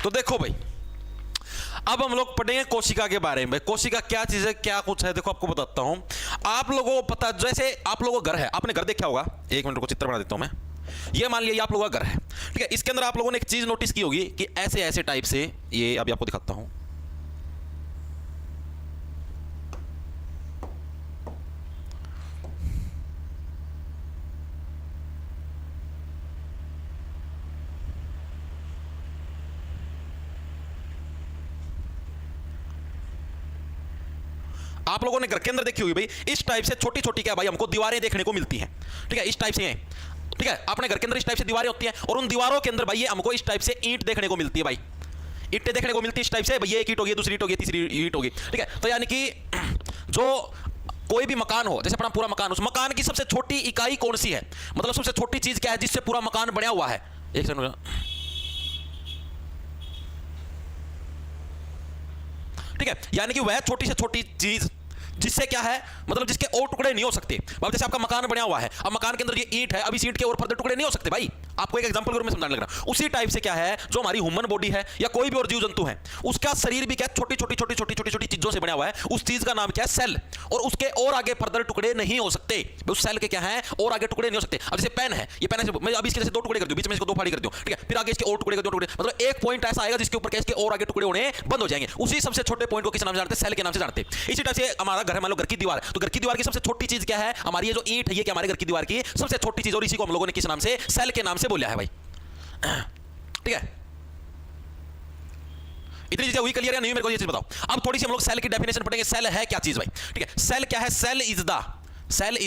तो देखो भाई, अब हम लोग पढ़ेंगे कोशिका के बारे में। कोशिका क्या चीज है, क्या कुछ है, देखो आपको बताता हूं। आप लोगों को पता, जैसे आप लोगों का घर है, आपने घर देखा होगा। एक मिनट को चित्र बना देता हूं मैं। ये मान लिया ये आप लोगों का घर है, ठीक है। इसके अंदर आप लोगों ने एक चीज नोटिस की होगी कि ऐसे ऐसे टाइप से, ये अभी आपको दिखाता हूं। आप लोगों ने घर के अंदर देखी होगी भाई, इस टाइप से छोटी छोटी क्या भाई हमको दीवारें देखने को मिलती हैं, ठीक है। इस टाइप से हैं, ठीक है। अपने घर के अंदर इस टाइप से दीवारें होती हैं, और उन दीवारों के अंदर भाई ये हमको इस टाइप से ईंट देखने को मिलती है भाई। ईंटें देखने को मिलती है इस टाइप से भाई, ये एक ईंट होगी, दूसरी ईंट होगी, तीसरी ईंट होगी, ठीक है। तो यानी कि जो कोई भी मकान हो, जैसे अपना पूरा मकान, उस मकान की सबसे छोटी इकाई कौन सी है, मतलब सबसे छोटी चीज क्या है जिससे पूरा मकान बना हुआ है। एक सेकंड, ठीक है। यानी कि वह छोटी से छोटी चीज जिससे क्या है, मतलब जिसके और टुकड़े नहीं हो सकते। अब जैसे आपका मकान बना हुआ है, अब मकान के अंदर ये ईंट है, अब इस ईंट के और फर्दर टुकड़े नहीं हो सकते भाई। आपको एक एग्जांपल के रूप में समझाने लग रहा हूं। उसी टाइप से क्या है, जो हमारी ह्यूमन बॉडी है या कोई भी और जीव जंतु है, उसका शरीर भी क्या छोटी छोटी छोटी छोटी छोटी छोटी चीजों से बना हुआ है। उस चीज का नाम क्या है, सेल। और उसके और आगे फर्दर टुकड़े नहीं हो सकते। उस सेल के क्या है, और आगे टुकड़े नहीं हो सकते। अब जैसे पेन है, ये पेन है, मैं अभी इसके जैसे दो टुकड़े कर दूं, बीच में इसको दो फाड़ी कर दूं, ठीक है। फिर आगे इसके और टुकड़े कर दूं, टुकड़े, मतलब एक पॉइंट ऐसा आएगा जिसके ऊपर इसके और आगे टुकड़े होने बंद हो जाएंगे। उसी सबसे छोटे पॉइंट को किस नाम से जानते हैं, सेल के नाम से जानते हैं। इसी तरह से हमारा घर है, मान लो घर की दीवार, तो घर की दीवार की सबसे छोटी चीज क्या है, हमारी ये जो ईंट है, ये क्या हमारे घर की दीवार की सबसे छोटी चीज, और इसी को हम लोगों ने किस नाम से, सेल के नाम से बोला है भाई, ठीक है। इतनी चीजें हुई क्लियर या नहीं, मेरे को ये चीज बताओ। अब थोड़ी सी हम लोग सेल की डेफिनेशन पढ़ेंगे। सेल है क्या चीज भाई, ठीक है। सेल क्या है, सेल इज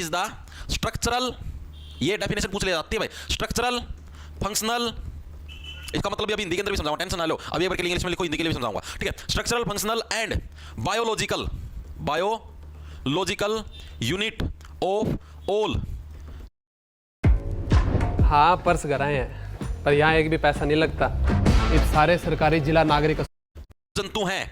द स्ट्रक्चरल, ये डेफिनेशन पूछ ले जाती है भाई, स्ट्रक्चरल फंक्शनल, इसका मतलब भी अभी हिंदी के अंदर भी समझाऊंगा, टेंशन ना लो। अभी एक बार इंग्लिश में लिखो, हिंदी के लिए भी समझाऊंगा, ठीक है। Structural functional and biological unit of all. हाँ, पर्स गराए हैं पर यहाँ एक भी पैसा नहीं लगता। ये सारे सरकारी जिला नागरिक जंतु हैं,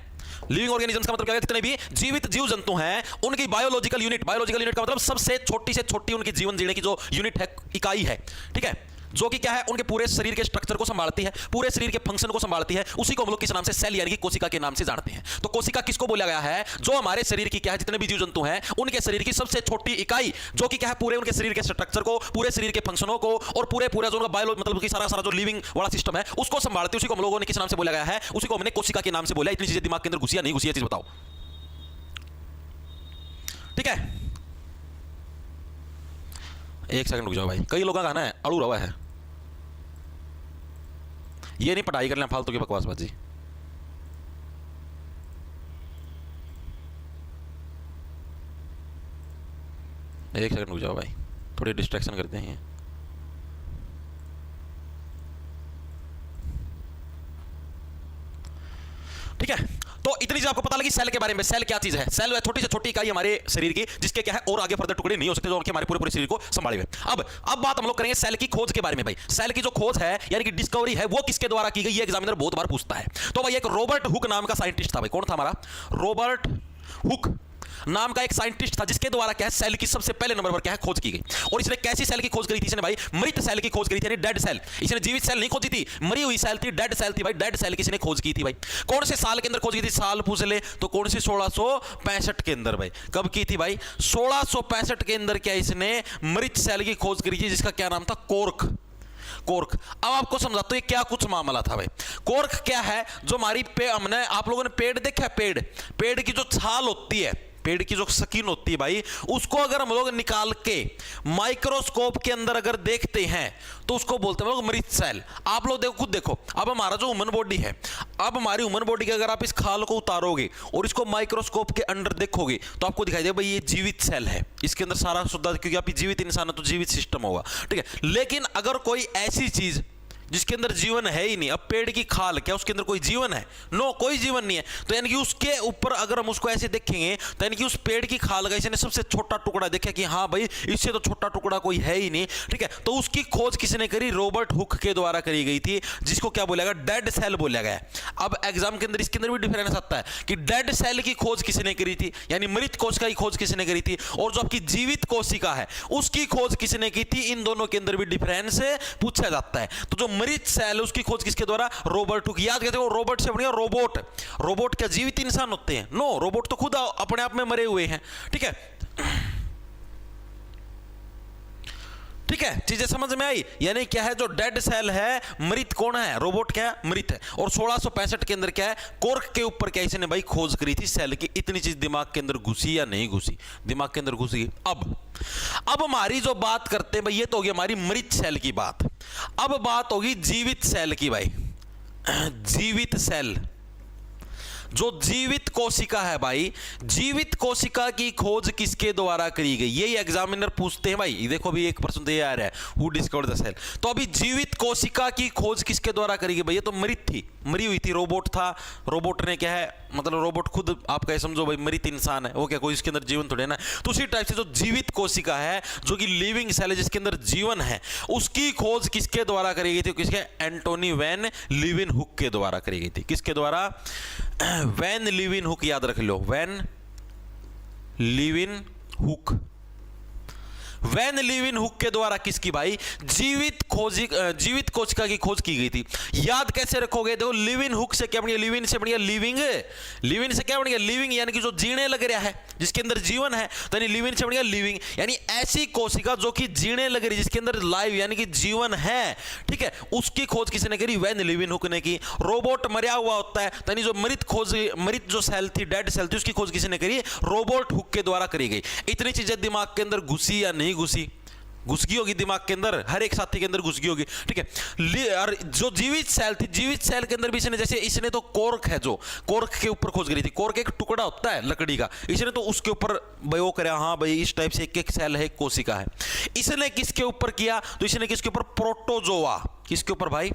लिविंग ऑर्गेनिजम्स का मतलब क्या है, जितने भी जीवित जीव जंतु हैं उनकी बायोलॉजिकल यूनिट का मतलब सबसे छोटी से छोटी उनकी जीवन जीने की जो यूनिट है, इकाई है, ठीक है, जो कि क्या है, उनके पूरे शरीर के स्ट्रक्चर को संभालती है, पूरे शरीर के फंक्शन को संभालती है। उसी को हम लोग किस नाम से, सेल यानी कि कोशिका के नाम से जानते हैं। तो कोशिका किसको बोला गया है, जो हमारे शरीर की क्या है, जितने भी जीव जंतु हैं उनके शरीर की सबसे छोटी इकाई, जो कि क्या है, पूरे उनके शरीर के स्ट्रक्चर को, पूरे शरीर के फंक्शनों को, और पूरे जो उनका बायो मतलब कि सारा जो लिविंग वाला सिस्टम है उसको संभालती है। उसी को हम लोगों ने किस नाम से बोला गया है, उसी को हमने कोशिका के नाम से बोला। इतनी चीजें दिमाग के अंदर घुसी या नहीं घुसी, ये चीज बताओ, ठीक है। एक सेकंड रुक जाओ भाई, कई लोगों का कहना है अड़ू रवा है, ये नहीं पढ़ाई करना फालतू की बकवासबाजी। एक सेकंड रुक जाओ भाई, थोड़ी डिस्ट्रैक्शन करते हैं। ठीक है, तो इतनी चीज आपको पता लगी सेल के बारे में। सेल क्या चीज है, सेल वह छोटी से छोटी इकाई हमारे शरीर की जिसके क्या है और आगे फर्दर टुकड़े नहीं हो सकते, जो हमारे पूरे शरीर को संभाले हुए। अब बात हम लोग करेंगे सेल की खोज के बारे में भाई। सेल की जो खोज है यानी कि डिस्कवरी है वो किसके द्वारा की गई, ये एग्जामिनर बहुत बार पूछता है। तो भाई एक रॉबर्ट हुक नाम का साइंटिस्ट था भाई। कौन था हमारा, रॉबर्ट हुक नाम का एक साइंटिस्ट था, जिसके द्वारा क्या है, सेल की सबसे पहले नंबर पर क्या है, खोज की गई। और इसने कैसी सेल की खोज करी थी, इसने भाई मृत सेल की खोज करी थी, यानी डेड सेल। इसने जीवित सेल नहीं खोजी थी, मरी हुई सेल थी, डेड सेल थी भाई। डेड सेल किसी ने खोज की थी भाई। कौन से साल के अंदर खोज की थी, साल पूछ ले तो कौन सी, 1665 के अंदर भाई। कब की थी भाई, 1665 के अंदर क्या इसने मृत सेल की खोज करी थी, जिसका क्या नाम था, कोर्क। अब आपको समझाता हूं ये क्या कुछ मामला था भाई। कोर्क क्या है, जो हमारी हमने आप लोगों ने पेड़ देखा है, पेड़ की जो छाल होती है, पेड़ की जो स्किन होती है भाई, उसको अगर हम लोग निकाल के माइक्रोस्कोप के अंदर अगर देखते हैं तो उसको बोलते हैं मृत सेल। आप लोग देखो, खुद देखो, अब हमारा जो ह्यूमन बॉडी है, अब हमारी ह्यूमन बॉडी के अगर आप इस खाल को उतारोगे और इसको माइक्रोस्कोप के अंदर देखोगे तो आपको दिखाई देगा भाई ये जीवित सेल है, इसके अंदर सारा शुद्ध, क्योंकि आप जीवित इंसान है तो जीवित सिस्टम होगा, ठीक है। लेकिन अगर कोई ऐसी चीज जिसके अंदर जीवन है ही नहीं, अब पेड़ की खाल, क्या उसके अंदर कोई जीवन है, नो, कोई जीवन नहीं है, तो यानी कि उसके ऊपर अगर हम उसको ऐसे देखेंगे तो यानी कि उस पेड़ की खाल का इसने सबसे छोटा टुकड़ा देखा कि हाँ भाई इससे तो छोटा टुकड़ा कोई है ही नहीं, ठीक है। तो उसकी खोज किसने करी, रॉबर्ट हुक के द्वारा करी गई थी, जिसको क्या बोला गया, डेड सेल बोला गया। अब एग्जाम के अंदर इसके अंदर भी डिफरेंस आता है कि डेड सेल की खोज किसने करी थी, यानी मृत कोशिका की खोज किसने करी थी, और जो आपकी जीवित कोशिका है उसकी खोज किसने की थी। इन दोनों के अंदर भी डिफरेंस पूछा जाता है। तो जो मृत सेल उसकी खोज किसके द्वारा? Robert Hooke. याद करते हो रॉबर्ट से बढ़िया रोबोट। रोबोट क्या जीवित इंसान होते हैं? नो, रोबोट तो खुद अपने आप में मरे हुए हैं। ठीक है, ठीक है, चीजें समझ में आई? यानी क्या है, जो डेड सेल है, मृत कौन है? रोबोट क्या है? मृत है। और 1665 के अंदर क्या है, कॉर्क के ऊपर क्या इसने भाई खोज करी थी सेल की। इतनी चीज दिमाग के अंदर घुसी या नहीं घुसी? दिमाग के अंदर घुसी। अब हमारी जो बात करते हैं भाई, ये तो होगी हमारी मृत सेल की बात। अब बात होगी जीवित सेल की भाई। जीवित सेल, जो जीवित कोशिका है भाई, जीवित कोशिका की खोज किसके द्वारा करी गई? यही एग्जामिनर पूछते हैं भाई। देखो भी एक प्रश्न तो ये आ रहा है, हु डिस्कवर्ड द सेल। तो अभी जीवित कोशिका की खोज किसके द्वारा करी गई भाई? ये तो मृत थी, मरी हुई थी, रोबोट था। रोबोट ने क्या है, मतलब रोबोट खुद आप कहे समझो भाई मृत इंसान है, वो क्या कोई इसके अंदर जीवन थोड़े ना। तो उसी टाइप से जो जीवित कोशिका है, जो कि लिविंग सेल है, जिसके अंदर जीवन है, उसकी खोज किसके द्वारा करी गई थी? किसके? एंटोनी वैन लीवेनहुक के द्वारा करी गई थी। किसके द्वारा? वैन लीवेनहुक, याद रख लो, वैन लीवेनहुक। वैन लीवेनहुक के द्वारा किसकी भाई? जीवित कोशिका की खोज की गई थी। याद कैसे रखोगे? देखो लीवेनहुक से क्या बन गया? लिविन से बन गया लिविंग। लिविन से क्या बन गया? लिविंग, यानी कि जो जीने लग रहा है, जिसके अंदर जीवन है। तो लिविन से बन गया लिविंग, यानी ऐसी कोशिका जो कि जीने लग रही, जिसके अंदर लाइव यानी कि जीवन है। ठीक है, उसकी खोज किसने करी? वैन लीवेनहुक ने की। रोबोट मरा हुआ होता है, यानी जो मृत जो सेल थी, डेड सेल थी, उसकी खोज किसने करी? रॉबर्ट हुक के द्वारा करी गई। इतनी चीजें दिमाग के अंदर घुसी या नहीं घुसी? घुस गई होगी दिमाग के अंदर, हर एक साथी के अंदर घुस गई होगी। ठीक है, और जो जीवित सेल थी, जीवित सेल के अंदर भी इसने, जैसे इसने तो कॉर्क है, जो कॉर्क के ऊपर खोज करी थी। कॉर्क एक टुकड़ा होता है लकड़ी का, इसने तो उसके ऊपर वो कराया, हाँ भाई इस टाइप से एक एक सेल है, एक कोशिका है। इसने किसके ऊपर किया? तो इसने किसके ऊपर? प्रोटोजोआ। किसके ऊपर भाई?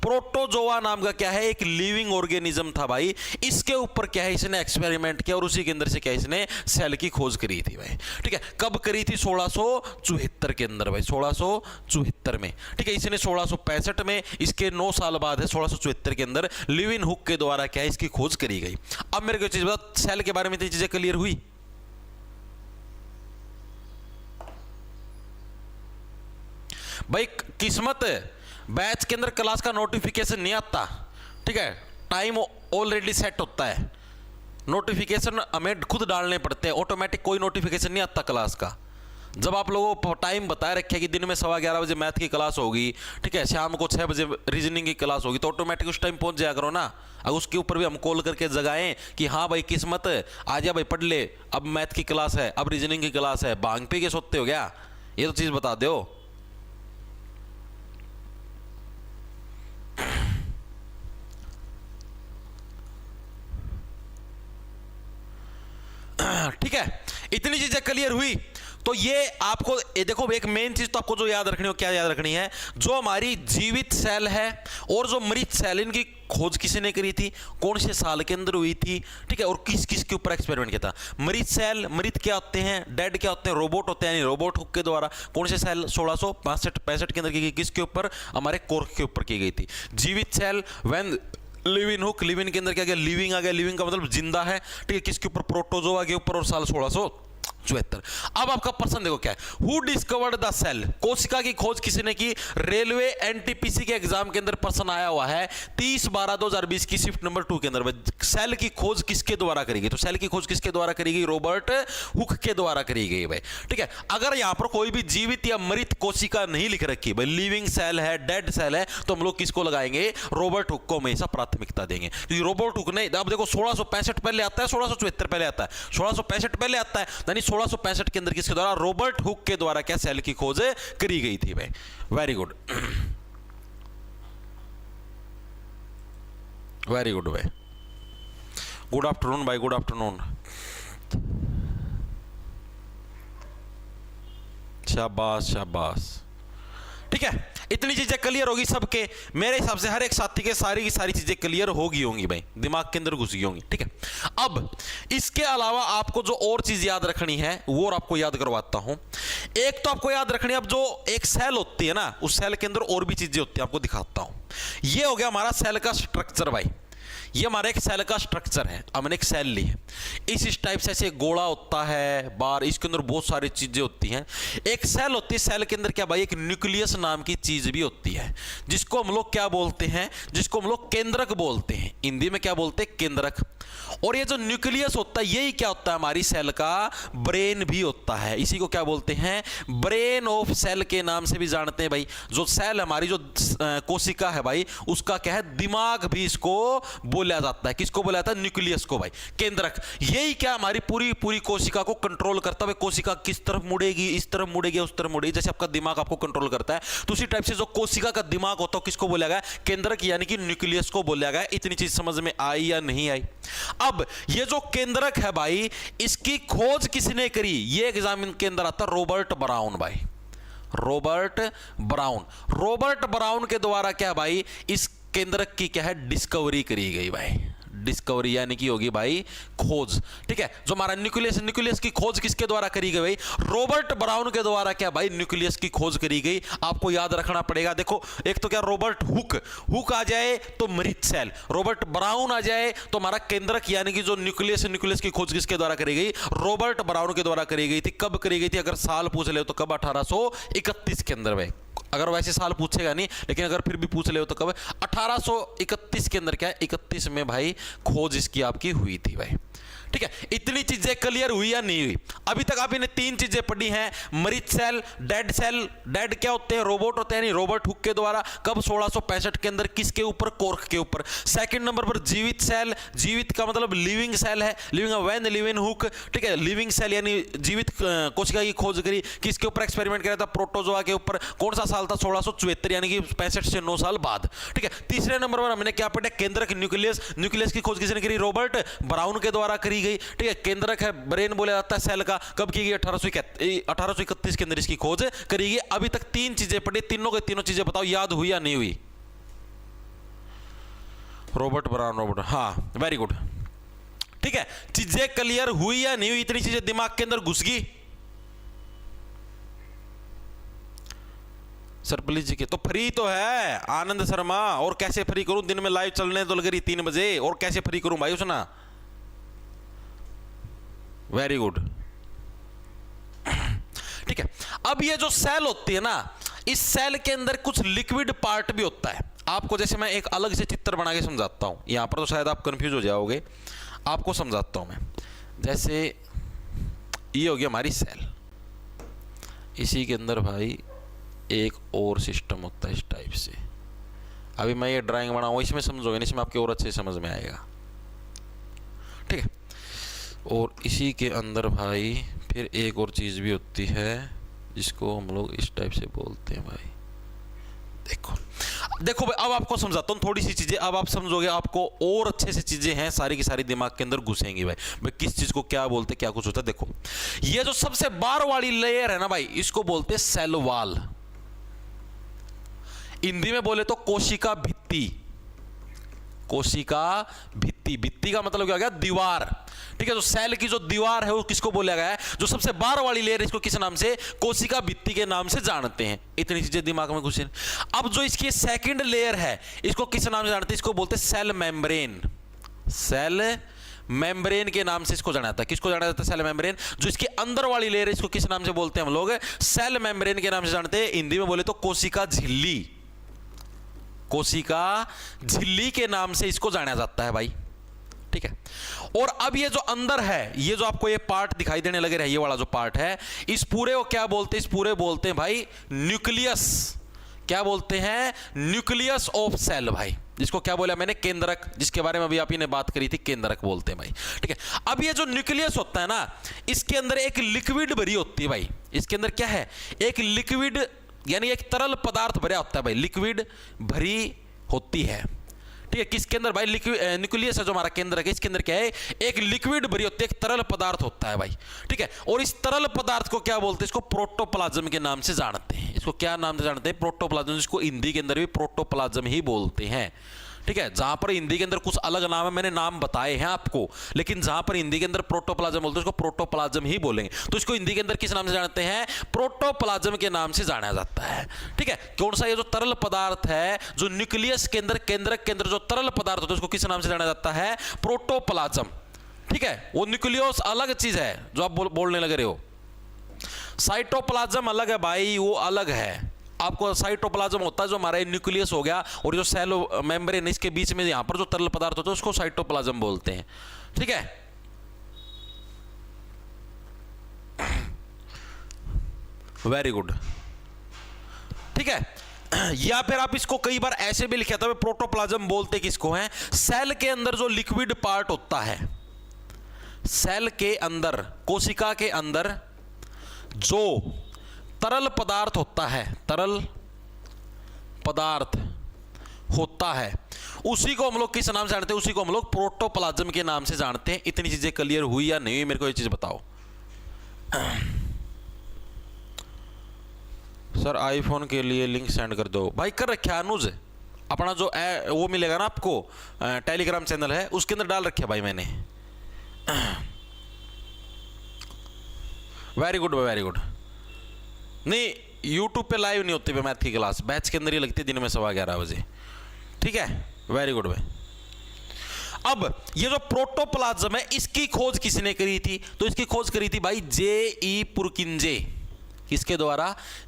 प्रोटोजोआ नाम का क्या है, एक लिविंग ऑर्गेनिज्म था भाई। इसके ऊपर क्या है, इसने एक्सपेरिमेंट किया और उसी के अंदर से क्या इसने सेल की खोज करी थी भाई। ठीक है, कब करी थी? 1674 के अंदर भाई, 1674 में। ठीक है, इसने 1665 में, इसके 9 साल बाद है 1674 के अंदर लीवेनहुक के द्वारा क्या है, इसकी खोज करी गई। अब मेरे को चीज बता, सेल के बारे में इतनी चीजें क्लियर हुई? भाई किस्मत, बैच के अंदर क्लास का नोटिफिकेशन नहीं आता। ठीक है, टाइम ऑलरेडी सेट होता है, नोटिफिकेशन हमें खुद डालने पड़ते हैं, ऑटोमेटिक कोई नोटिफिकेशन नहीं आता क्लास का। जब आप लोगों को टाइम बताए रखे कि दिन में 11:15 बजे मैथ की क्लास होगी, ठीक है, शाम को 6 बजे रीजनिंग की क्लास होगी, तो ऑटोमेटिक उस टाइम पहुंच जाया करो ना। अगर उसके ऊपर भी हम कॉल करके जगाएं कि हाँ भाई किस्मत आ जा भाई, पढ़ ले, अब मैथ की क्लास है, अब रीजनिंग की क्लास है, भांग पी के सोते हो क्या? ये तो चीज़ बता दो। ठीक है, इतनी चीजें क्लियर हुई। तो ये आपको देखो, एक मेन चीज तो आपको जो याद रखनी हो, क्या याद रखनी है? जो हमारी जीवित सेल है और जो मृत सेल, इनकी खोज किसने करी थी, कौन से साल के अंदर हुई थी, ठीक है, और किस किस के ऊपर एक्सपेरिमेंट किया था। मृत सेल, मृत क्या होते हैं, डेड क्या होते हैं, रोबोट होते हैं, यानी रोबोट हुक के द्वारा। कौन से सेल 1665 के अंदर की गई, किसके ऊपर? हमारे कॉर्क के ऊपर की गई थी। जीवित सेल वैन लीवेनहुक, लिविन के अंदर क्या गया, लिविंग आ गया, लिविंग का मतलब जिंदा है, ठीक है, किसके ऊपर? प्रोटोजोआ के ऊपर, और साल 1674। अब आपका प्रश्न देखो क्या है, हु डिस्कवर्ड द सेल, कोशिका की खोज किसने की? रेलवे एनटीपीसी के एग्जाम के अंदर प्रश्न आया हुआ है 30/12/2020 की शिफ्ट नंबर 2 के अंदर। सेल की खोज किसके द्वारा करी गई? तो सेल की खोज किसके द्वारा करी गई? रॉबर्ट हुक के द्वारा करी गई भाई। ठीक है, अगर यहां पर कोई भी जीवित या मृत कोशिका नहीं लिख रखी भाई, लिविंग सेल है, डेड सेल है, तो हम लोग किसको लगाएंगे? रॉबर्ट हुक को हमेशा प्राथमिकता देंगे, क्योंकि रॉबर्ट हुक ने, अब देखो 1665 पहले आता है, 1674 पहले आता है, 1665 पहले आता है, यानी 1665 के अंदर किसके द्वारा? रॉबर्ट हुक के द्वारा क्या सेल की खोज करी गई थी भाई। वेरी गुड, वेरी गुड भाई, गुड आफ्टरनून भाई, गुड आफ्टरनून, शाबाश शाबाश। ठीक है, इतनी चीजें क्लियर होगी सबके, मेरे हिसाब से हर एक साथी के सारी की सारी चीजें क्लियर होगी होंगी भाई, दिमाग के अंदर घुस गई होंगी। ठीक है, अब इसके अलावा आपको जो और चीज याद रखनी है वो और आपको याद करवाता हूं। एक तो आपको याद रखनी है, अब जो एक सेल होती है ना, उस सेल के अंदर और भी चीजें होती है, आपको दिखाता हूं। ये हो गया हमारा सेल का स्ट्रक्चर भाई। ये हमारा एक सेल का स्ट्रक्चर है। हमने एक सेल ली है, इस टाइप से ऐसे गोला होता है बार, इसके अंदर बहुत सारी चीजें होती हैं। एक सेल होती है, सेल के अंदर क्या भाई एक न्यूक्लियस नाम की चीज भी होती है, जिसको हम लोग क्या बोलते हैं, जिसको हम लोग केंद्रक बोलते हैं। हिंदी में क्या बोलते हैं, केंद्रक। और ये जो न्यूक्लियस होता है यही क्या होता है, हमारी सेल का ब्रेन भी होता है। इसी को क्या बोलते हैं, ब्रेन ऑफ सेल के नाम से भी जानते हैं भाई। जो सेल हमारी जो कोशिका है भाई, उसका क्या है, दिमाग भी इसको बोला जाता है। किसको बोला जाता है, न्यूक्लियस को भाई, केंद्रक। यही क्या हमारी पूरी पूरी कोशिका को कंट्रोल करता है। कोशिका किस तरफ मुड़ेगी, इस तरफ मुड़ेगी, उस तरफ मुड़ेगी, जैसे आपका दिमाग आपको कंट्रोल करता है, तो उसी टाइप से जो कोशिका का दिमाग होता है किसको बोला गया, केंद्रक, यानी कि न्यूक्लियस को बोला गया। इतनी चीज समझ में आई या नहीं आई। अब ये जो केंद्रक है भाई, इसकी खोज किसने करी, ये एग्जाम के अंदर आता है, रॉबर्ट ब्राउन भाई, रॉबर्ट ब्राउन। रॉबर्ट ब्राउन के द्वारा क्या भाई इस केंद्रक की क्या है, डिस्कवरी करी गई भाई। डिस्कवरी यानी कि होगी भाई खोज। ठीक है, जो हमारा न्यूक्लियस, न्यूक्लियस की खोज किसके द्वारा करी गई भाई, रॉबर्ट ब्राउन के द्वारा क्या भाई न्यूक्लियस की खोज करी गई। आपको याद रखना पड़ेगा। देखो एक तो क्या रॉबर्ट हुक, हुक आ जाए तो मृत सेल, रॉबर्ट ब्राउन आ जाए तो हमारा केंद्रक यानी कि जो न्यूक्लियस, न्यूक्लियस की खोज किसके द्वारा करी गई, रॉबर्ट ब्राउन के द्वारा करी गई थी। कब करी गई थी, अगर साल पूछ ले तो कब, 1831 के अंदर भाई। अगर वैसे साल पूछेगा नहीं, लेकिन अगर फिर भी पूछ ले तो कब, 1831 के अंदर क्या है, 31 में भाई खोज इसकी आपकी हुई थी भाई। ठीक है, इतनी चीजें क्लियर हुई या नहीं हुई। अभी तक आप इन्हें तीन चीजें पढ़ी हैं, मृत सेल, डेड सेल। डेड क्या होते हैं, रोबोट होते हैं, नहीं रॉबर्ट हुक के द्वारा। कब, 1665 के अंदर, किसके ऊपर, कॉर्क के ऊपर। सेकंड नंबर पर जीवित सेल, जीवित का मतलब लिविंग सेल है, लिविंग व्हेन लिविंग हुक। ठीक है, लिविंग सेल यानी जीवित कोशिका की खोज करी, किसके ऊपर एक्सपेरिमेंट किया था, प्रोटोजोआ के ऊपर। कौन सा साल था, 1674, यानी कि 65 से 9 साल बाद। ठीक है, तीसरे नंबर पर हमने क्या पढ़ा, केंद्रक, न्यूक्लियस। न्यूक्लियस की खोज किसने करी, रॉबर्ट ब्राउन के द्वारा करी गई। ठीक है, केंद्रक है, ब्रेन बोला जाता है सेल का, कब की गई, 1831 के अंदर इसकी खोज करी गई। अभी तक तीन चीजें पढ़ी, तीनों के तीनों चीजें बताओ याद हुई या नहीं हुई। रॉबर्ट ब्राउन, रॉबर्ट, हाँ वेरी गुड। ठीक है, चीजें क्लियर हुई या नहीं हुई, इतनी चीजें दिमाग के अंदर घुस गई। सर प्लीज जी के तो फ्री तो है आनंद शर्मा, और कैसे फ्री करूं, दिन में लाइव चलने तो लग रही 3 बजे, और कैसे फ्री करूं भाई उसना। Very good. ठीक है, अब ये जो सेल होती है ना, इस सेल के अंदर कुछ लिक्विड पार्ट भी होता है। आपको जैसे मैं एक अलग से चित्र बना के समझाता हूं, यहां पर तो शायद आप कंफ्यूज हो जाओगे, आपको समझाता हूं मैं। जैसे ये हो गया हमारी सेल, इसी के अंदर भाई एक और सिस्टम होता है इस टाइप से। अभी मैं ये ड्राइंग बनाऊं, इसमें समझोगे नहीं, इसमें आपके और अच्छे समझ में आएगा। ठीक है, और इसी के अंदर भाई फिर एक और चीज़ भी होती है जिसको हम लोग इस टाइप से बोलते हैं भाई। देखो देखो भाई, अब आपको समझाता हूँ थोड़ी सी चीज़ें, अब आप समझोगे, आपको और अच्छे से चीज़ें हैं सारी की सारी दिमाग के अंदर घुसेंगी भाई किस चीज़ को क्या बोलते हैं, क्या कुछ होता है। देखो ये जो सबसे बाहर वाली लेयर है ना भाई, इसको बोलते हैं सेल वॉल। हिंदी में बोले तो कोशिका भित्ति, कोशिका भित्ति। भित्ति का मतलब क्या हो गया, दीवार। ठीक है, तो सेल की जो दीवार है वो किसको बोला गया है, जो सबसे बाहर वाली लेयर, इसको किस नाम से, कोशिका भित्ति के नाम से जानते हैं। इतनी चीजें दिमाग में घुसे। अब जो इसकी सेकंड लेयर है, इसको किस नाम से जानते हैं, इसको बोलते हैं सेल मेम्ब्रेन। सेल मेम्ब्रेन के नाम से इसको जाना जाता है। किसको जाना जाता है, सेल मेम्ब्रेन। जो इसके अंदर वाली लेयर, इसको किस नाम से बोलते हैं हम लोग, सेल मेम्ब्रेन के नाम से जानते हैं। हिंदी में बोले तो कोशिका झिल्ली, कोशिका झिल्ली के नाम से इसको जाना जाता है भाई। ठीक है, और अब ये जो अंदर है, ये जो आपको ये पार्ट दिखाई देने लगे रहे, ये वाला जो पार्ट है, इस पूरे को क्या बोलते हैं, इस पूरे बोलते हैं भाई न्यूक्लियस। क्या बोलते हैं, न्यूक्लियस ऑफ सेल भाई। जिसको क्या बोला मैंने, केंद्रक, जिसके बारे में अभी आप ही ने बात करी थी, केंद्रक बोलते हैं भाई। ठीक है, अब ये जो न्यूक्लियस होता है ना, इसके अंदर एक लिक्विड भरी होती है भाई। इसके अंदर क्या है, एक लिक्विड यानी एक तरल पदार्थ भरा होता है भाई, लिक्विड भरी होती है। ठीक है, किसके अंदर भाई, लिक्विड, न्यूक्लियस है जो हमारा केंद्रक है, इसके अंदर क्या है, एक लिक्विड भरी होती है, एक तरल पदार्थ होता है भाई। ठीक है, और इस तरल पदार्थ को क्या बोलते हैं, इसको प्रोटोप्लाज्म के नाम से जानते हैं। इसको क्या नाम से जानते हैं, प्रोटोप्लाज्म, जिसको हिंदी के अंदर भी प्रोटोप्लाज्म ही बोलते हैं। ठीक है, जहां पर हिंदी के अंदर कुछ अलग नाम है, मैंने नाम बताए हैं आपको, लेकिन जहां पर हिंदी के अंदर प्रोटोप्लाज्म बोलते हैं उसको प्रोटोप्लाज्म ही बोलेंगे। तो इसको हिंदी के अंदर किस नाम से जानते हैं? प्रोटोप्लाज्म के नाम से जाना जाता है। ठीक है, कौन सा ये जो तरल पदार्थ है, जो न्यूक्लियस के अंदर केंद्रक के अंदर जो तरल पदार्थ होता है उसको किस नाम से जाना जाता है? प्रोटोप्लाज्म। ठीक है, वो न्यूक्लियस अलग चीज है जो आप बोलने लग रहे हो। साइटोप्लाज्म अलग है भाई, वो अलग है। आपको साइटोप्लाज्म होता है जो हमारा न्यूक्लियस हो गया और जो सेल मेम्ब्रेन इसके बीच में यहां पर जो तरल पदार्थ होता है उसको साइटोप्लाज्म बोलते हैं। ठीक है, वेरी गुड। ठीक है, या फिर आप इसको कई बार ऐसे भी लिखा था, प्रोटोप्लाज्म बोलते किसको हैं? सेल के अंदर जो लिक्विड पार्ट होता है, सेल के अंदर, कोशिका के अंदर जो तरल पदार्थ होता है, तरल पदार्थ होता है, उसी को हम लोग किस नाम से जानते हैं? उसी को हम लोग प्रोटोप्लाज्म के नाम से जानते हैं। इतनी चीजें क्लियर हुई या नहीं हुई, मेरे को ये चीज बताओ। सर आईफोन के लिए लिंक सेंड कर दो। भाई कर रखे अनुज, अपना जो वो मिलेगा ना आपको, टेलीग्राम चैनल है उसके अंदर डाल रखे भाई मैंने। Very good, very good. नहीं, यूट्यूब पे लाइव नहीं होती है मैथ की क्लास, बैच के अंदर ही लगती है दिन में 11:15 बजे। ठीक है, वेरी गुड भाई। अब ये जो प्रोटोप्लाज्म है इसकी खोज किसने करी थी? तो इसकी खोज करी थी भाई जे.ई. पुरकिंजे। किसके द्वारा?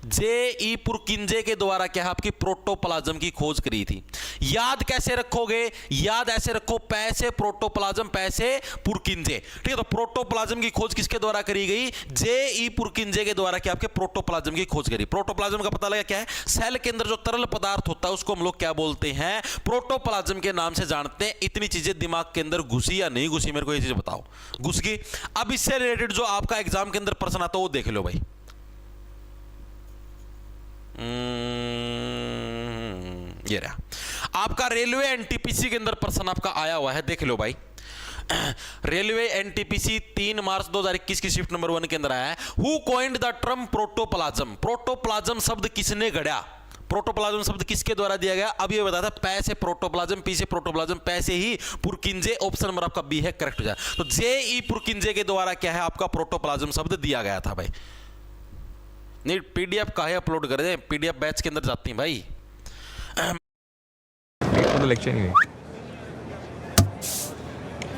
जे.ई. पुरकिंजे के द्वारा क्या है आपकी प्रोटोप्लाज्म की खोज करी थी। याद कैसे रखोगे? याद ऐसे रखो, पैसे प्रोटोप्लाज्म, पैसे पुरकिंजे। ठीक है, तो प्रोटोप्लाज्म की खोज किसके द्वारा करी गई? जे.ई. पुरकिंजे के द्वारा क्या आपके प्रोटोप्लाज्म की खोज करी। प्रोटोप्लाज्म का पता लगा क्या है? सेल के अंदर जो तरल पदार्थ होता है उसको हम लोग क्या बोलते हैं? प्रोटोप्लाज्म के नाम से जानते हैं। इतनी चीजें दिमाग के अंदर घुसी या नहीं घुसी, मेरे को ये चीज बताओ। घुस गई। अब इससे रिलेटेड जो आपका एग्जाम के अंदर प्रश्न आता है वो देख लो भाई। ये रहा आपका रेलवे एनटीपीसी के अंदर प्रश्न आपका आया हुआ है, देख लो भाई। रेलवे एनटीपीसी 3 मार्च 2021 की शिफ्ट नंबर 1 के अंदर आया है। Who coined the term protoplasm? Protoplasm शब्द किसने गढ़ा? प्रोटोप्लाज्म शब्द किसके द्वारा दिया गया? अब ये बताता है, पै से प्रोटोप्लाज्म, पी से प्रोटोप्लाज्म, पै से ही पुरकिंजे। ऑप्शन नंबर आपका बी है, करेक्ट हो जाए। तो जे.ई. पुरकिंजे के द्वारा क्या है आपका प्रोटोप्लाज्म शब्द दिया गया था भाई। नहीं, पीडीएफ काहे अपलोड कर दे, पीडीएफ बैच के अंदर जाती है भाई। तो लेक्चर नहीं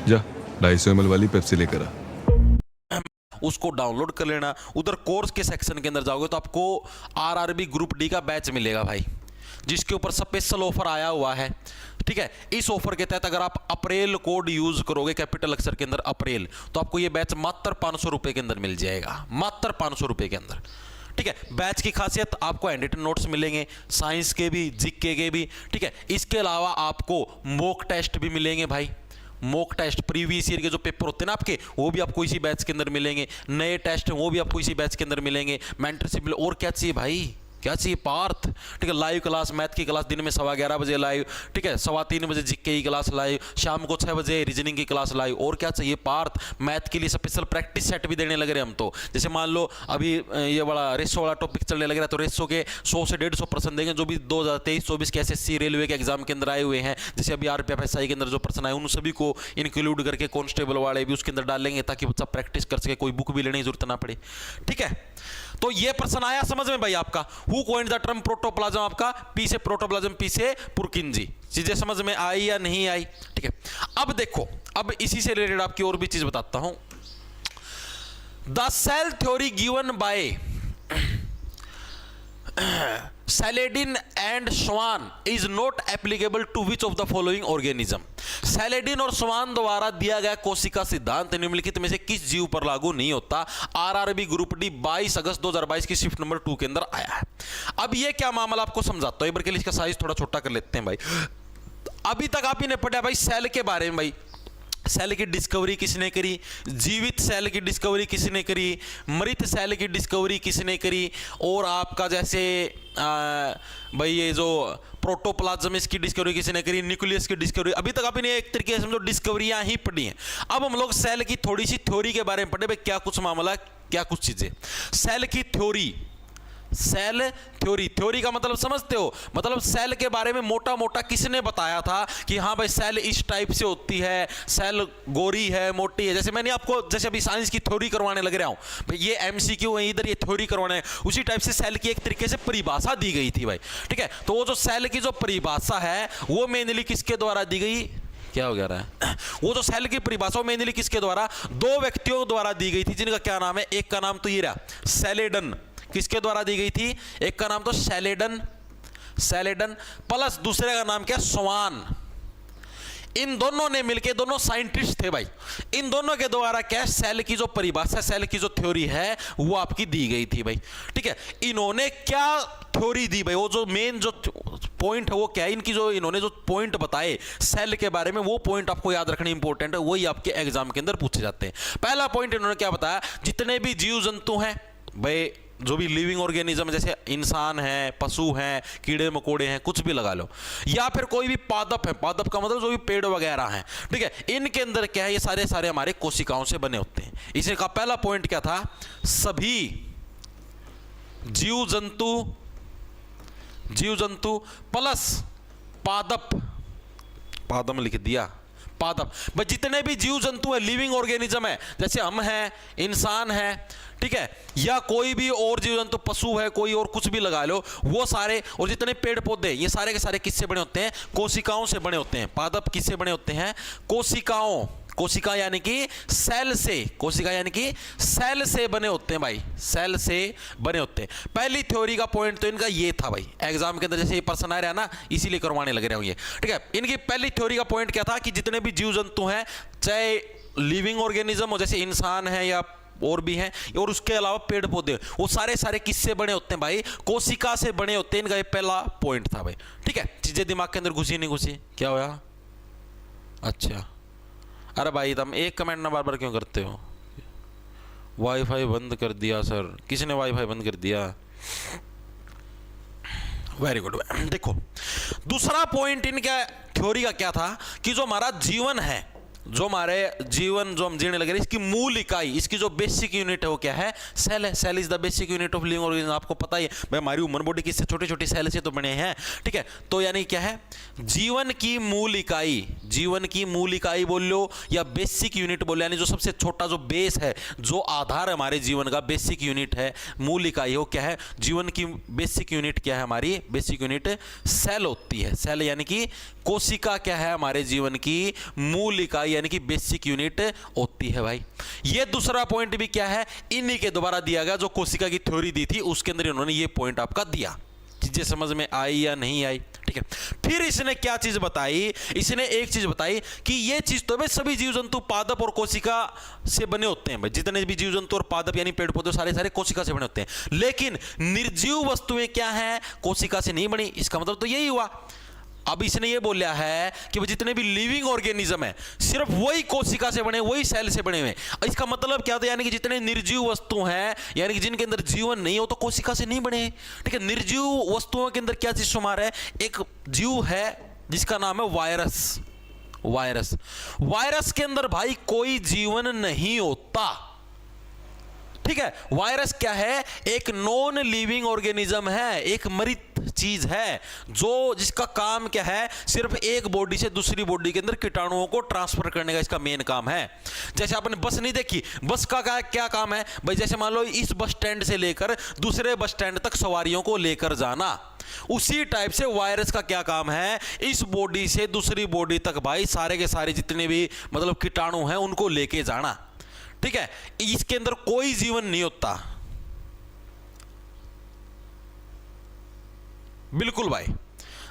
जा 250 ml वाली पेप्सी लेकर आ, उसको डाउनलोड कर लेना। उधर कोर्स के सेक्शन के अंदर जाओगे तो आपको आरआरबी ग्रुप डी का बैच मिलेगा भाई, जिसके ऊपर स्पेशल ऑफर आया हुआ है। ठीक है, इस ऑफर के तहत अगर आप अप्रैल कोड यूज करोगे, कैपिटल अक्षर के अंदर अप्रैल, तो आपको यह बैच मात्र 500 रुपए के अंदर मिल जाएगा, मात्र 500 रुपए के अंदर। ठीक है, बैच की खासियत आपको हैंड रिटन नोट्स मिलेंगे, साइंस के भी, जीके के भी। ठीक है, इसके अलावा आपको मॉक टेस्ट भी मिलेंगे भाई। मॉक टेस्ट प्रीवियस ईयर के जो पेपर होते हैं ना आपके, वो भी आपको इसी बैच के अंदर मिलेंगे। नए टेस्ट वो भी आपको इसी बैच के अंदर मिलेंगे। मेंटरशिप और क्या चाहिए भाई, क्या चाहिए? पार्थ। ठीक है, लाइव क्लास, मैथ की क्लास दिन में 11:15 बजे लाइव। ठीक है, 3:15 बजे जीके की क्लास लाइव, शाम को 6 बजे रीजनिंग की क्लास लाइव। और क्या चाहिए? पार्थ। मैथ के लिए स्पेशल प्रैक्टिस सेट भी देने लग रहे हम तो। जैसे मान लो अभी ये बड़ा रेसो वाला टॉपिक चलने लग रहा है, तो रेसो के 100 से 150 प्रश्न देंगे जो भी 2023-24 के एसएससी रेलवे के एग्जाम के अंदर आए हुए हैं। जैसे अभी आरपीएफ एसआई के अंदर जो प्रश्न आए उन सभी को इंक्लूड करके कांस्टेबल वाले भी उसके अंदर डालेंगे, ताकि बच्चा प्रैक्टिस कर सके, कोई बुक भी लेने की जरूरत ना पड़े। ठीक है, तो ये प्रश्न आया समझ में भाई आपका। Who coined the term protoplasm? आपका पी से प्रोटोप्लाज्म, पी से पुरकिंजी। चीजें समझ में आई या नहीं आई? ठीक है, अब देखो, अब इसी से रिलेटेड आपकी और भी चीज बताता हूं। The cell theory given by Schleiden and Schwann is not applicable to which of the following organism? Schleiden और स्वान द्वारा दिया गया कोशिका सिद्धांत निम्नलिखित में से किस जीव पर लागू नहीं होता? आरआरबी ग्रुप डी 22 अगस्त 2022 की शिफ्ट नंबर 2 के अंदर आया है। अब ये क्या मामला आपको समझाता हूं, एक बार के लिए इसका साइज थोड़ा छोटा कर लेते हैं भाई। अभी तक आप ही ने पढ़ा भाई सेल के बारे में भाई। सेल की डिस्कवरी किसने करी? जीवित सेल की डिस्कवरी किसने करी? मृत सेल की डिस्कवरी किसने करी? और आपका जैसे भाई ये जो प्रोटोप्लाज्म इसकी डिस्कवरी किसने करी? न्यूक्लियस की डिस्कवरी। अभी तक आपने एक तरीके से समझो डिस्कवरियां ही पढ़ी हैं। अब हम लोग सेल की थोड़ी सी थ्योरी के बारे में पढ़े भाई, क्या कुछ मामला, क्या कुछ चीजें। सेल की थ्योरी, सेल थ्योरी। थ्योरी का मतलब समझते हो, मतलब सेल के बारे में मोटा मोटा किसने बताया था कि हाँ भाई सेल इस टाइप से होती है, सेल गोरी है, मोटी है। जैसे मैंने आपको जैसे अभी साइंस की थ्योरी करवाने लग रहा हूं भाई, ये एमसीक्यू है, इधर ये थ्योरी करवाना है, उसी टाइप से सेल की एक तरीके से परिभाषा दी गई थी भाई। ठीक है, तो वो जो सेल की जो परिभाषा है वो मेनली किसके द्वारा दी गई, क्या हो गया रहा है, वो जो सेल की परिभाषा मेनली किसके द्वारा, दो व्यक्तियों द्वारा दी गई थी, जिनका क्या नाम है, एक का नाम तो ये रहा सेलेडन। किसके द्वारा दी गई थी, एक का नाम तो सेलेडन प्लस दूसरे का नाम क्या, स्वान। इन दोनों ने मिलकर, दोनों साइंटिस्ट थे भाई, इन दोनों के द्वारा क्या सेल की जो परिभाषा, सेल की जो थ्योरी है वो आपकी दी गई थी भाई। ठीक है, इन्होंने क्या थ्योरी दी भाई, वो जो मेन जो पॉइंट है वो क्या है, इनकी जो इन्होंने जो पॉइंट बताए सेल के बारे में, वो पॉइंट आपको याद रखना इंपॉर्टेंट है, वही आपके एग्जाम के अंदर पूछे जाते हैं। पहला पॉइंट इन्होंने क्या बताया, जितने भी जीव जंतु हैं भाई, जो भी लिविंग ऑर्गेनिज्म, जैसे इंसान है, पशु हैं, कीड़े मकोड़े हैं, कुछ भी लगा लो, या फिर कोई भी पादप है, पादप का मतलब जो भी पेड़ वगैरह हैं, ठीक है, इनके अंदर क्या है, ये सारे हमारे कोशिकाओं से बने होते हैं। इसी का पहला पॉइंट क्या था, सभी जीव जंतु प्लस पादप लिख दिया, पादप भाई, जितने भी जीव जंतु है, लिविंग ऑर्गेनिज्म है, जैसे हम हैं, इंसान है, ठीक है, या कोई भी और जीव जंतु, पशु है, कोई और कुछ भी लगा लो, वो सारे, और जितने पेड़ पौधे, ये सारे के सारे किससे बने होते हैं, कोशिकाओं से बने होते हैं। पादप किससे बने होते हैं, कोशिकाओं, कोशिका यानी कि सेल से, कोशिका यानी कि सेल से बने होते हैं भाई, सेल से बने होते हैं। पहली थ्योरी का पॉइंट तो इनका ये था भाई, एग्जाम के अंदर जैसे ये पर्सन आ रहा है ना, इसीलिए करवाने लग रहे हो ये। ठीक है, इनकी पहली थ्योरी का पॉइंट क्या था कि जितने भी जीव जंतु हैं, चाहे लिविंग ऑर्गेनिज्म हो, जैसे इंसान है या और भी हैं, और उसके अलावा पेड़ पौधे, वो सारे किससे बने होते हैं भाई, कोशिका से बने होते हैं। इनका ये पहला पॉइंट था भाई। ठीक है, चीजें दिमाग के अंदर घुसी नहीं घुसी, क्या होया, अच्छा, अरे भाई तुम एक कमेंट ना बार बार क्यों करते हो, वाईफाई बंद कर दिया सर, किसने वाईफाई बंद कर दिया, वेरी गुड। देखो दूसरा पॉइंट इनका थ्योरी का क्या था कि जो हमारा जीवन है, जो हमारे जीवन जो हम जीने लगे, इसकी मूल इकाई, इसकी जो बेसिक यूनिट है वो क्या है, सेल है। Cell is the basic unit of living organism. आपको पता ही है भाई, हमारी ह्यूमन बॉडी किससे, छोटे छोटे सेल से तो बने हैं। ठीक है, तो यानी क्या है, जीवन की मूल इकाई, जीवन की मूल इकाई बोल लो या बेसिक यूनिट बोल लो, यानी जो सबसे छोटा जो बेस है, जो आधार है हमारे जीवन का, बेसिक यूनिट है, मूल इकाई हो क्या है, जीवन की बेसिक यूनिट क्या है, हमारी बेसिक यूनिट सेल होती है। सेल यानी कि कोशिका क्या है, हमारे जीवन की मूल इकाई यानी कि बेसिक यूनिट होती है भाई। ये दूसरा पॉइंट भी क्या है, इन्हीं के द्वारा दिया गया, जो कोशिका की थ्योरी दी थी उसके अंदर इन्होंने ये पॉइंट आपका दिया। चीजें समझ में आई या नहीं आई, ठीक है। फिर इसने क्या चीज बताई, इसने एक चीज बताई कि ये चीज तो भाई सभी जीव जंतु पादप और कोशिका से बने होते हैं भाई, जितने भी जीव जंतु और पादप यानी पेड़ पौधे सारे कोशिका से बने होते हैं, लेकिन निर्जीव वस्तुएं क्या हैं, कोशिका से नहीं बनी। इसका मतलब तो यही हुआ, अब इसने ये बोला है कि जितने भी लिविंग ऑर्गेनिज्म है सिर्फ वही कोशिका से बने, वही सेल से बने हुए। इसका मतलब क्या था, यानी कि जितने निर्जीव वस्तु हैं, यानी कि जिनके अंदर जीवन नहीं हो, तो कोशिका से नहीं बने। ठीक है, निर्जीव वस्तुओं के अंदर क्या चीज शुमार है, एक जीव है जिसका नाम है वायरस। वायरस के अंदर भाई कोई जीवन नहीं होता। ठीक है, वायरस क्या है, एक नॉन लिविंग ऑर्गेनिज्म है, एक मृत चीज है, जो जिसका काम क्या है, सिर्फ एक बॉडी से दूसरी बॉडी के अंदर कीटाणुओं को ट्रांसफर करने का इसका मेन काम है। जैसे आपने बस नहीं देखी, बस का क्या काम है भाई, जैसे मान लो इस बस स्टैंड से लेकर दूसरे बस स्टैंड तक सवारियों को लेकर जाना, उसी टाइप से वायरस का क्या काम है, इस बॉडी से दूसरी बॉडी तक भाई सारे के सारे जितने भी मतलब कीटाणु हैं उनको लेके जाना। ठीक है, इसके अंदर कोई जीवन नहीं होता, बिल्कुल भाई।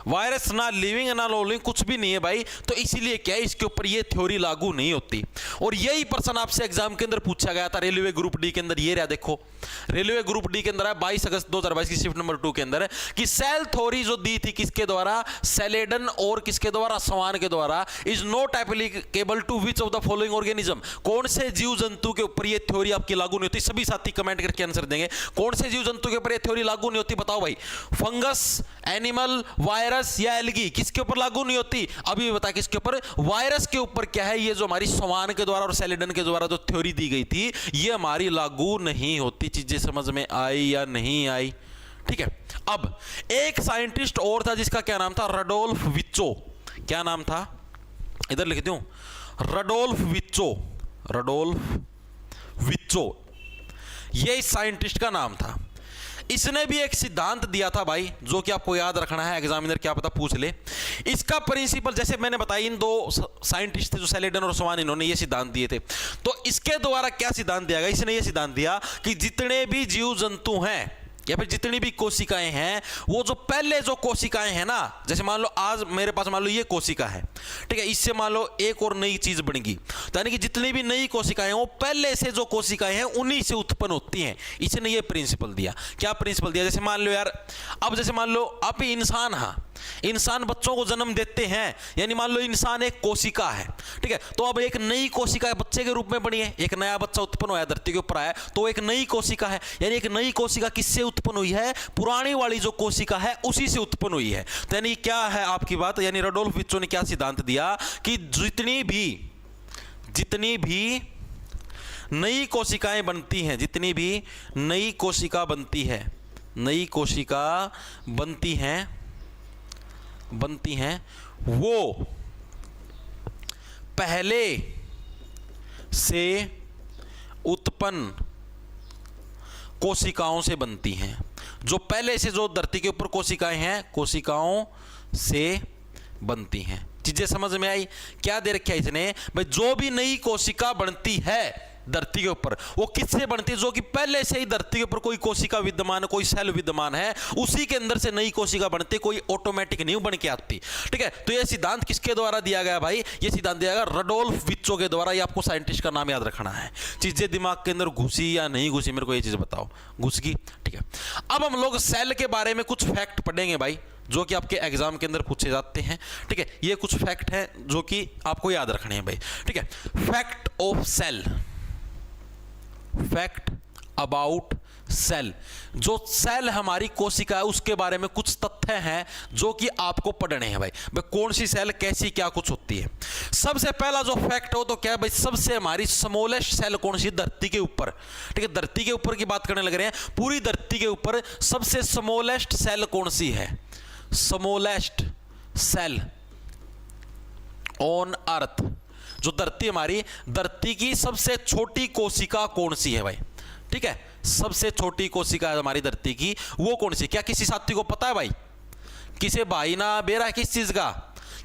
वायरस ना लिविंग ना नॉन लिविंग कुछ भी नहीं है भाई, तो इसीलिए क्या है, इसके ऊपर ये थ्योरी लागू नहीं होती। और यही प्रश्न आपसे एग्जाम के अंदर पूछा गया था रेलवे ग्रुप डी के अंदर। ये रहा देखो, रेलवे ग्रुप डी के अंदर है 22 अगस्त 2022 की शिफ्ट नंबर 2 के अंदर है कि सेल थ्योरी जो दी थी किसके द्वारा, सेलेडन और किसके द्वारा, स्वान के द्वारा, is not applicable to which of the following organism. कौन से जीव जंतु के ऊपर ये थ्योरी आपकी लागू नहीं होती। सभी साथी कमेंट करके आंसर देंगे, कौन से जीव जंतु के ऊपर ये थ्योरी लागू नहीं होती, बताओ भाई। फंगस, एनिमल, वायरस या एल्गी, किसके ऊपर लागू नहीं होती, अभी बता किसके ऊपर, वायरस के ऊपर क्या है, ये जो हमारी स्वान के द्वारा और सेलेडन के द्वारा जो थ्योरी दी गई थी ये हमारी लागू नहीं होती। चीजें समझ में आई या नहीं आई, ठीक है। अब एक साइंटिस्ट और था जिसका क्या नाम था, रडोल्फ विच्चो। क्या नाम था, इधर लिख दूं, रडोल्फ विच्चो। रडोल्फ विच्चो, ये इस साइंटिस्ट का नाम था। इसने भी एक सिद्धांत दिया था भाई, जो कि आपको याद रखना है, एग्जामिनर क्या पता पूछ ले। इसका प्रिंसिपल, जैसे मैंने बताया, इन दो साइंटिस्ट थे जो सेलेडन और स्वान, इन्होंने ये सिद्धांत दिए थे। तो इसके द्वारा क्या सिद्धांत दिया गया, इसने ये सिद्धांत दिया कि जितने भी जीव जंतु हैं या फिर जितनी भी कोशिकाएं हैं, वो जो पहले जो कोशिकाएं हैं ना, जैसे मान लो आज मेरे पास मान लो ये कोशिका है, ठीक है, इससे मान लो एक और नई चीज बनेगी, तो यानी कि जितनी भी नई कोशिकाएं हैं वो पहले से जो कोशिकाएं हैं उन्हीं से उत्पन्न होती हैं। इसने ये प्रिंसिपल दिया। क्या प्रिंसिपल दिया, जैसे मान लो यार, अब जैसे मान लो आप इंसान, हाँ इंसान बच्चों को जन्म देते हैं, यानी मान लो इंसान एक कोशिका है, ठीक है, तो अब एक नई कोशिका बच्चे के रूप में बनी है, एक नया बच्चा उत्पन्न हुआ, धरती के ऊपर आया, तो एक नई कोशिका है। यानी एक नई कोशिका किससे उत्पन्न हुई है, पुरानी वाली जो कोशिका है उसी से उत्पन्न हुई है। तो यानी क्या है आपकी बात, यानी रडोल्फ विच्चो ने क्या सिद्धांत दिया कि जितनी भी नई कोशिकाएं बनती हैं, जितनी भी नई कोशिका बनती हैं, वो पहले से उत्पन्न कोशिकाओं से बनती हैं। जो पहले से जो धरती के ऊपर कोशिकाएं हैं, कोशिकाओं से बनती हैं। चीजें समझ में आई? क्या दे रखा है इसने भाई, जो भी नई कोशिका बनती है धरती के ऊपर, वो किससे बनती है, जो कि पहले से ही धरती के ऊपर कोई कोशिका विद्यमान है, कोई सेल विद्यमान है, उसी के अंदर से नई कोशिका बनती, कोई ऑटोमेटिक नहीं बन के आती। ठीक है, तो ये सिद्धांत किसके द्वारा दिया गया भाई, ये सिद्धांत दिया गया रडोल्फ विच्चो के द्वारा। ये आपको साइंटिस्ट का नाम याद रखना है। चीजें दिमाग के अंदर घुसी या नहीं घुसी, मेरे को ये चीज बताओ, घुस गई? ठीक है, अब हम लोग सेल के बारे में कुछ फैक्ट पढ़ेंगे भाई, जो कि आपके एग्जाम के अंदर पूछे जाते हैं। ठीक है, ये कुछ फैक्ट हैं जो कि आपको याद रखने हैं भाई। ठीक है, fact of cell, fact about cell. जो सेल हमारी कोशिका है उसके बारे में कुछ तथ्य हैं जो कि आपको पढ़ने हैं भाई। कौन सी सेल कैसी क्या कुछ होती है। सबसे पहला जो फैक्ट हो तो क्या है भाई, सबसे हमारी स्मॉलेस्ट सेल कौन सी, धरती के ऊपर। ठीक है, धरती के ऊपर की बात करने लग रहे हैं, पूरी धरती के ऊपर सबसे स्मॉलेस्ट सेल कौन सी है, स्मॉलेस्ट सेल ऑन अर्थ। जो धरती हमारी, धरती की सबसे छोटी कोशिका कौन सी है भाई? ठीक है, सबसे छोटी कोशिका है हमारी धरती की, वो कौन सी? क्या किसी साथी को पता है भाई, किसे भाई ना बेरा है किस चीज का,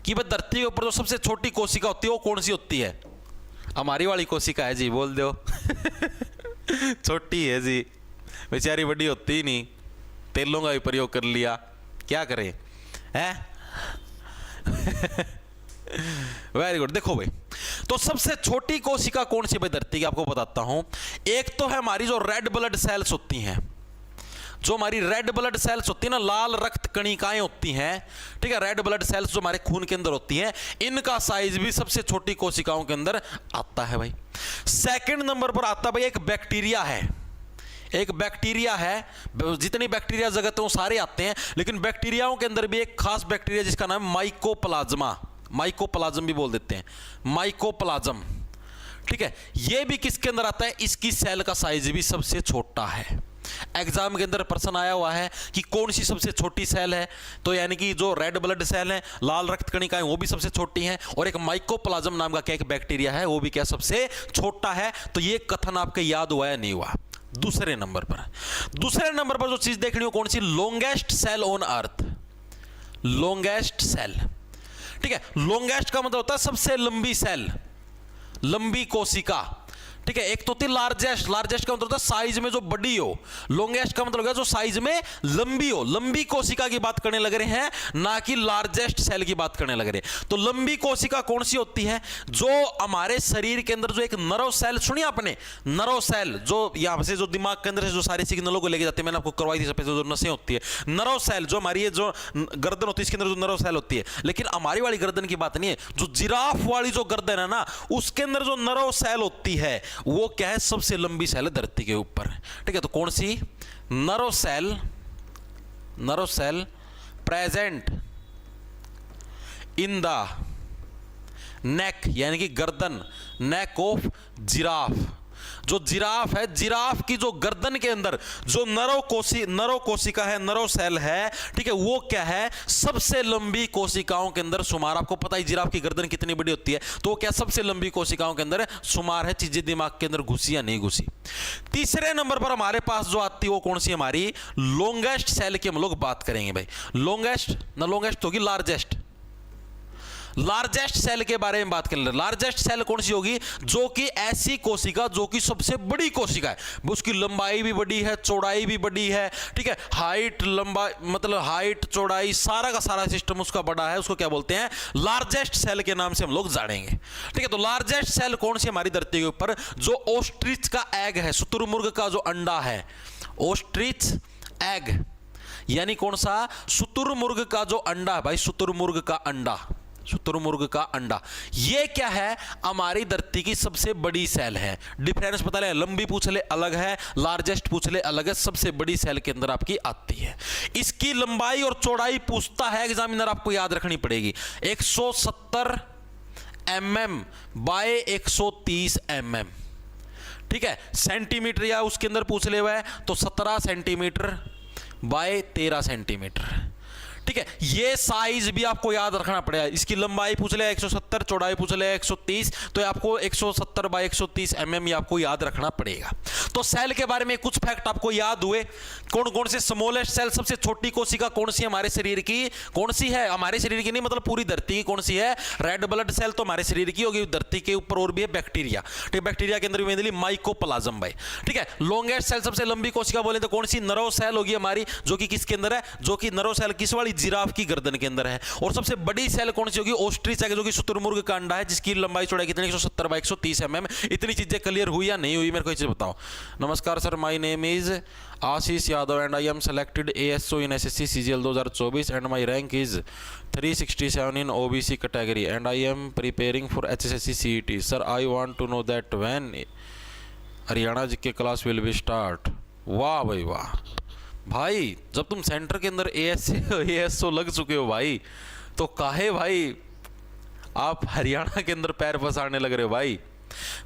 कि भाई धरती के ऊपर जो सबसे छोटी कोशिका होती है वो कौन सी होती है? हमारी वाली कोशिका है जी, बोल दो। छोटी है जी, बेचारी बड़ी होती ही नहीं, तेलों का भी प्रयोग कर लिया, क्या करें हैं? Very good. देखो भाई, तो सबसे छोटी कोशिका कौन सी भाई धरती की, आपको बताता हूं। एक तो है हमारी जो रेड ब्लड सेल्स होती हैं, जो हमारी रेड ब्लड सेल्स होती है ना, लाल रक्त कणिकाएं होती हैं। ठीक है, रेड ब्लड सेल्स जो हमारे खून के अंदर होती हैं, इनका साइज भी सबसे छोटी कोशिकाओं के अंदर आता है भाई। सेकंड नंबर पर आता भाई एक बैक्टीरिया है, एक बैक्टीरिया है। जितनी बैक्टीरिया जगत है वो सारे आते हैं, लेकिन बैक्टीरियाओं के अंदर भी एक खास बैक्टीरिया जिसका नाम है माइकोप्लाज्मा, माइकोप्लाज्म भी बोल देते हैं, माइकोप्लाज्म। ठीक है, ये भी किसके अंदर आता है, इसकी सेल का साइज भी सबसे छोटा है। एग्जाम के अंदर प्रश्न आया हुआ है कि कौन सी सबसे छोटी सेल है, तो यानी कि जो रेड ब्लड सेल है, लाल रक्त कणिकाएं, वो भी सबसे छोटी हैं, और एक माइकोप्लाज्म नाम का क्या एक बैक्टीरिया है, वो भी क्या सबसे छोटा है। तो ये कथन आपके याद हुआ या नहीं हुआ? दूसरे नंबर पर जो चीज देखनी हो कौन सी, longest cell on earth, longest cell. ठीक है, लॉन्गेस्ट का मतलब होता है सबसे लंबी सेल, लंबी कोशिका। ठीक है, एक तो होती लार्जेस्ट, लार्जेस्ट का मतलब होता है साइज में जो बड़ी हो, लॉन्गेस्ट का मतलब होगा जो साइज में लंबी हो। लंबी कोशिका की बात करने लग रहे हैं, ना कि लार्जेस्ट सेल की बात करने लग रहे हैं। तो लंबी कोशिका कौन सी होती है, जो हमारे शरीर के अंदर जो एक नर्व सेल, सुनिए आपने, नर्व सेल जो यहां से जो दिमाग के अंदर से जो सारे सिग्नलों को लेके जाते हैं, मैंने आपको करवाई थी सबसे, जो नसें होती है, नर्व सेल जो हमारी जो गर्दन होती है इसके अंदर जो नर्व सेल होती है। लेकिन हमारी वाली गर्दन की बात नहीं है, जो जिराफ वाली जो गर्दन है ना, उसके अंदर जो नर्व सेल होती है वो क्या है, सबसे लंबी सेल है धरती के ऊपर। ठीक है, तो कौन सी, nerve cell, nerve cell present in the neck, यानी कि गर्दन, नेक ऑफ जिराफ, जो जिराफ है, जिराफ की जो गर्दन के अंदर जो नरो कोशिका है, नरो सेल है, ठीक है, वो क्या है, सबसे लंबी कोशिकाओं के अंदर शुमार। आपको पता है जिराफ की गर्दन कितनी बड़ी होती है, तो वो क्या सबसे लंबी कोशिकाओं के अंदर शुमार है। चीजें दिमाग के अंदर घुसी या नहीं घुसी। तीसरे नंबर पर हमारे पास जो आती है वो कौन सी, हमारी लॉन्गेस्ट सेल की हम लोग बात करेंगे भाई। लॉन्गेस्ट ना, लॉन्गेस्ट होगी लार्जेस्ट, लार्जेस्ट सेल के बारे में बात करें। लार्जेस्ट सेल कौन सी होगी, जो कि ऐसी कोशिका जो कि सबसे बड़ी कोशिका है, उसकी लंबाई भी बड़ी है, चौड़ाई भी बड़ी है, ठीक है, हाइट, लंबाई मतलब हाइट, चौड़ाई, सारा का सारा सिस्टम उसका बड़ा है, उसको क्या बोलते हैं, लार्जेस्ट सेल के नाम से हम लोग जानेंगे। ठीक है, तो लार्जेस्ट सेल कौन सी हमारी धरती के ऊपर, जो ऑस्ट्रिच का एग है, शुतुरमुर्ग का जो अंडा है, ऑस्ट्रिच एग, यानी कौन सा, शुतुरमुर्ग का जो अंडा है भाई, शुतुरमुर्ग का अंडा, शुतुरमुर्ग का अंडा, ये क्या है, हमारी धरती की सबसे बड़ी सेल है। डिफरेंस पता ले, लंबी पूछले अलग है, लार्जेस्ट पूछले अलग है, सबसे बड़ी सेल के अंदर आपकी आती है। इसकी लंबाई और चौड़ाई पूछता है एग्जामिनर, आपको याद रखनी पड़ेगी, 170 mm बाय 130 mm, ठीक है, सेंटीमीटर या उसके अंदर पूछ ले हुआ है तो 17 सेंटीमीटर बाय 13 सेंटीमीटर, ठीक है, ये साइज भी आपको याद रखना पड़ेगा। इसकी लंबाई पूछ ले 170, चौड़ाई पूछ ले 130, तो आपको 170 बाय 130 mm आपको याद रखना पड़ेगा। तो सेल के बारे में कुछ फैक्ट आपको याद हुए, कौन कौन से स्मॉलेस्ट सेल, सबसे छोटी कोशिका कौन सी हमारे शरीर की, कौन सी है, हमारे शरीर की नहीं मतलब पूरी धरती की कौन सी है, रेड ब्लड सेल तो हमारे शरीर की होगी, धरती के ऊपर और भी है बैक्टीरिया, ठीक है, बैक्टीरिया के अंदर भी मेनली माइकोप्लाज्म भाई, ठीक है। लॉन्गेस्ट सेल, सबसे लंबी कोशिका बोले तो कौन सी, नर्व सेल होगी हमारी, जो कि किसके अंदर है, जो कि नर्व सेल किस वाली, जिराफ की गर्दन के अंदर है। और सबसे बड़ी सेल कौन सी होगी, ऑस्ट्रिच एग, जो कि शुतुरमुर्ग का अंडा है, जिसकी लंबाई चौड़ाई कितनी, 170 बाय 130 mm। इतनी चीजें क्लियर हुई या नहीं हुई, मेरे को एक चीज बताओ। नमस्कार sir, my name is Ashish Yadav and I am selected ASO in SSC CGL 2024 and my rank is 367 in OBC category and I am preparing for HSSC CET। Sir I want to know that when Haryana G K class will be start. वाह भाई वाह भाई, जब तुम centre के अंदर ASO लग चुके हो भाई, तो काहे भाई आप हरियाणा के अंदर पैर फंसाने लग रहे हो भाई।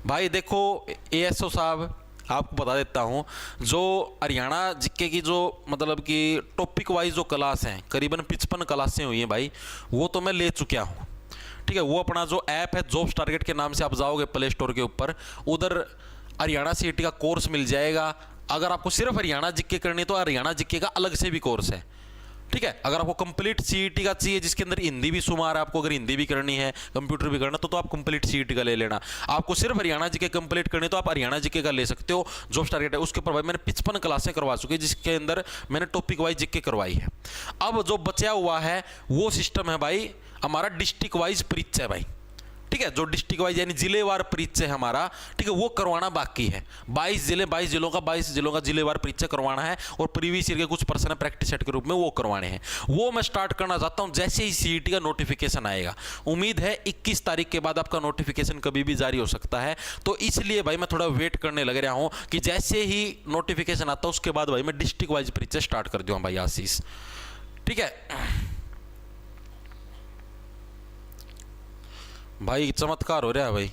भाई देखो ASO साहब, आपको बता देता हूँ, जो हरियाणा जीके की जो मतलब कि टॉपिक वाइज जो क्लास हैं, करीबन 55 क्लासें हुई हैं भाई, वो तो मैं ले चुका हूँ, ठीक है। वो अपना जो ऐप है जॉब्स टारगेट के नाम से आप जाओगे प्ले स्टोर के ऊपर, उधर हरियाणा CET का कोर्स मिल जाएगा। अगर आपको सिर्फ हरियाणा जीके करनी है तो हरियाणा जीके का अलग से भी कोर्स है, ठीक है। अगर आपको कंप्लीट CET का चाहिए, जिसके अंदर हिंदी भी शुमार है, आपको अगर हिंदी भी करनी है, कंप्यूटर भी करना, तो आप कंप्लीट CET का ले लेना। आपको सिर्फ हरियाणा जीके कंप्लीट करनी है तो आप हरियाणा जीके का ले सकते हो, जॉब्स टारगेट है उसके ऊपर भाई मैंने 55 क्लासें करवा चुकी, जिसके अंदर मैंने टॉपिक वाइज जीके करवाई है। अब जो बचा हुआ है वो सिस्टम है भाई हमारा डिस्ट्रिक्ट वाइज परिचय भाई, ठीक है, जो डिस्ट्रिक्ट वाइज यानी जिलेवार परिचय हमारा, ठीक है, वो करवाना बाकी है। 22 जिलों का जिलेवार परिचय करवाना है, और प्रीवियस ईयर के कुछ पर्सन प्रैक्टिस सेट के रूप में वो करवाने हैं। वो मैं स्टार्ट करना चाहता हूं जैसे ही CET का नोटिफिकेशन आएगा। उम्मीद है 21 तारीख के बाद आपका नोटिफिकेशन कभी भी जारी हो सकता है, तो इसलिए भाई मैं थोड़ा वेट करने लग रहा हूं कि जैसे ही नोटिफिकेशन आता है उसके बाद भाई मैं डिस्ट्रिक्ट वाइज परिचय स्टार्ट कर दूंगा भाई आशीष, ठीक है भाई। चमत्कार हो रहा है भाई,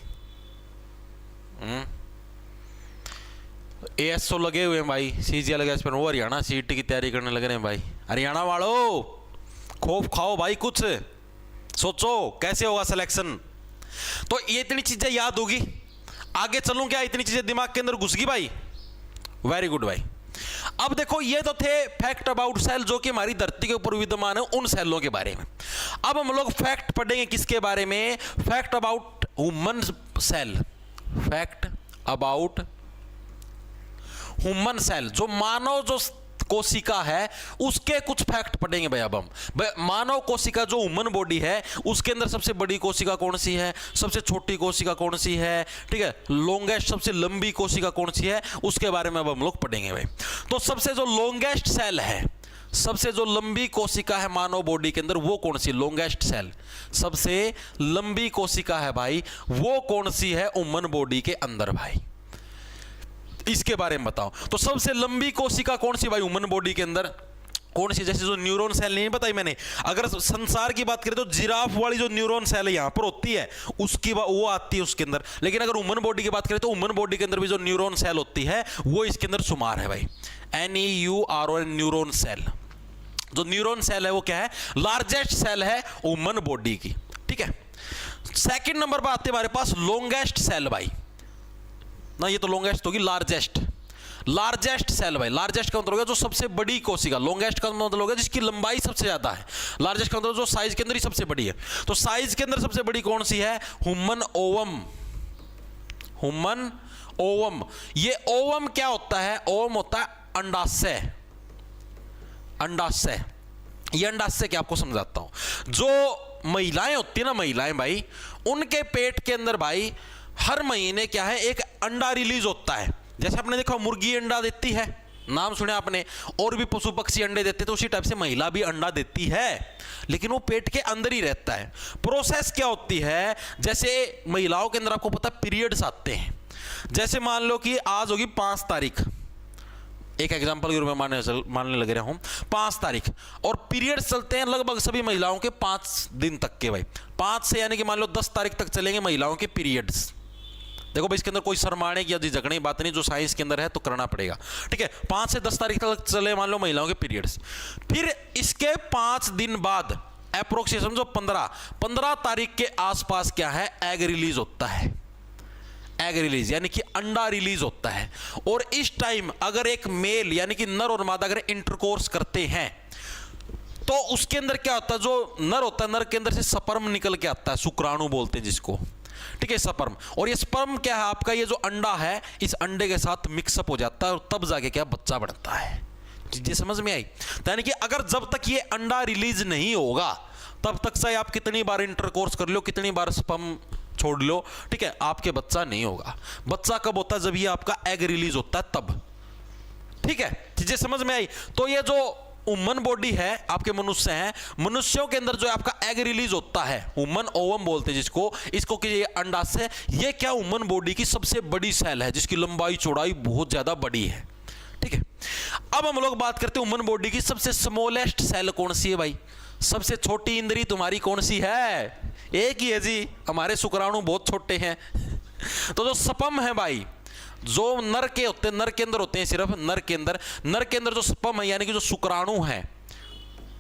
ASO लगे हुए हैं भाई, CGL लगे पर वो हरियाणा CET की तैयारी करने लग रहे हैं भाई। हरियाणा वालों खौफ खाओ भाई, कुछ सोचो कैसे होगा सिलेक्शन। तो ये इतनी चीजें याद होगी, आगे चलूं क्या, इतनी चीजें दिमाग के अंदर घुस गई भाई, वेरी गुड भाई। अब देखो ये तो थे फैक्ट अबाउट सेल, जो कि हमारी धरती के ऊपर विद्यमान है उन सेलों के बारे में। अब हम लोग फैक्ट पढ़ेंगे किसके बारे में, fact about human cell, fact about human cell, जो मानव जो कोशिका है उसके कुछ फैक्ट पढ़ेंगे भाई। अब हम मानव कोशिका जो ह्यूमन बॉडी है उसके अंदर सबसे बड़ी कोशिका कौन सी है, सबसे छोटी कोशिका कौन सी है, ठीक है, लॉन्गेस्ट सबसे लंबी कोशिका कौन सी है, उसके बारे में अब हम लोग पढ़ेंगे भाई। तो सबसे जो लॉन्गेस्ट सेल है, सबसे जो लंबी कोशिका है मानव बॉडी के अंदर, वो कौन सी, लॉन्गेस्ट सेल, सबसे लंबी कोशिका है भाई, वो कौन सी है ह्यूमन बॉडी के अंदर भाई, इसके बारे में बताओ। तो सबसे लंबी कोशिका कौन सी भाई ह्यूमन बॉडी के अंदर, कौन सी, जैसे जो न्यूरॉन सेल नहीं बताई मैंने, अगर संसार की बात करें तो जिराफ वाली जो न्यूरॉन सेल है यहां पर होती है, उसकी वो आती है उसके अंदर। लेकिन अगर ह्यूमन बॉडी की बात करें तो ह्यूमन बॉडी के अंदर भी जो न्यूरॉन सेल होती है वो इसके अंदर शुमार है भाई, NEURON न्यूरॉन सेल। जो न्यूरॉन सेल है वो क्या है, लार्जेस्ट सेल है ह्यूमन बॉडी की, ठीक है। सेकंड नंबर पर आते हैं हमारे पास लॉन्गेस्ट सेल भाई, ना ये तो लॉन्गेस्ट होगी, लार्जेस्ट सेल भाई। लार्जेस्ट का मतलब होगा जो सबसे बड़ी कोशिका, लॉन्गेस्ट का मतलब होगा जिसकी लंबाई सबसे ज्यादा है, लार्जेस्ट का मतलब जो साइज के अंदर ही सबसे बड़ी है। तो साइज के अंदर सबसे बड़ी कौन सी है, ह्यूमन ओवम। ये ओवम क्या होता है, ओवम होता है अंडाशय। ये अंडाशय क्या आपको समझाता हूं। जो महिलाएं होती है ना, महिलाएं भाई, उनके पेट के अंदर भाई हर महीने क्या है, एक अंडा रिलीज होता है। जैसे आपने देखा मुर्गी अंडा देती है, नाम सुने आपने, और भी पशु पक्षी अंडे देते हैं, तो उसी टाइप से महिला भी अंडा देती है, लेकिन वो पेट के अंदर ही रहता है। प्रोसेस क्या होती है, जैसे महिलाओं के अंदर आपको पता है पीरियड्स आते हैं। जैसे मान लो कि आज होगी 5 तारीख, एक एग्जांपल के रूप में मानने लग रहा हूं 5 तारीख, और पीरियड्स चलते हैं लगभग सभी महिलाओं के 5 दिन तक के भाई, 5 से यानी कि मान लो 10 तारीख तक चलेंगे महिलाओं के पीरियड्स। देखो भाई इसके अंदर कोई शर्माने की या झिझकने की बात नहीं, जो साइंस के अंदर है तो करना पड़ेगा, ठीक है। 5 से 10 तारीख तक चले मान लो महिलाओं के पीरियड्स, फिर इसके 5 दिन बाद अप्रोक्सीमेशन जो 15 तारीख के आसपास क्या है, एग रिलीज होता है। एग रिलीज यानी कि अंडा रिलीज होता है। और इस टाइम अगर एक मेल यानी कि नर और मादा अगर इंटरकोर्स करते हैं तो उसके अंदर क्या होता है, जो नर होता है, नर के अंदर से स्पर्म निकल के आता है, शुक्राणु बोलते हैं जिसको, ठीक है, स्पर्म। और ये स्पर्म क्या है आपका, ये जो अंडा है इस अंडे के साथ मिक्सअप हो जाता है और तब जाके क्या बच्चा बनता है। चीजें समझ में आई। तो यानी कि अगर जब तक ये अंडा रिलीज नहीं होगा तब तक चाहे आप कितनी बार इंटरकोर्स कर लो, कितनी बार स्पर्म छोड़ लो, ठीक है, आपके बच्चा नहीं होगा। बच्चा कब होता है, जब ये आपका एग रिलीज होता है तब, ठीक है। चीजें समझ में आई। तो ये जो ह्यूमन बॉडी है, आपके मनुष्य हैं, मनुष्यों के अंदर जो आपका एग रिलीज होता है, ह्यूमन ओवम बोलते हैं जिसको, इसको कि ये अंडाशय, ये क्या ह्यूमन बॉडी की सबसे बड़ी सेल है जिसकी लंबाई चौड़ाई बहुत ज्यादा बड़ी है, ठीक है। अब हम लोग बात करते हैं ह्यूमन बॉडी की सबसे स्मॉलेस्ट सेल कौन सी है भाई, सबसे छोटी इंद्री तुम्हारी कौन सी है, एक ही है जी, हमारे शुक्राणु बहुत छोटे हैं। तो जो स्पर्म है भाई, जो नर के होते हैं, नर के अंदर होते हैं, सिर्फ नर के अंदर जो स्पर्म है यानी कि जो शुक्राणु है,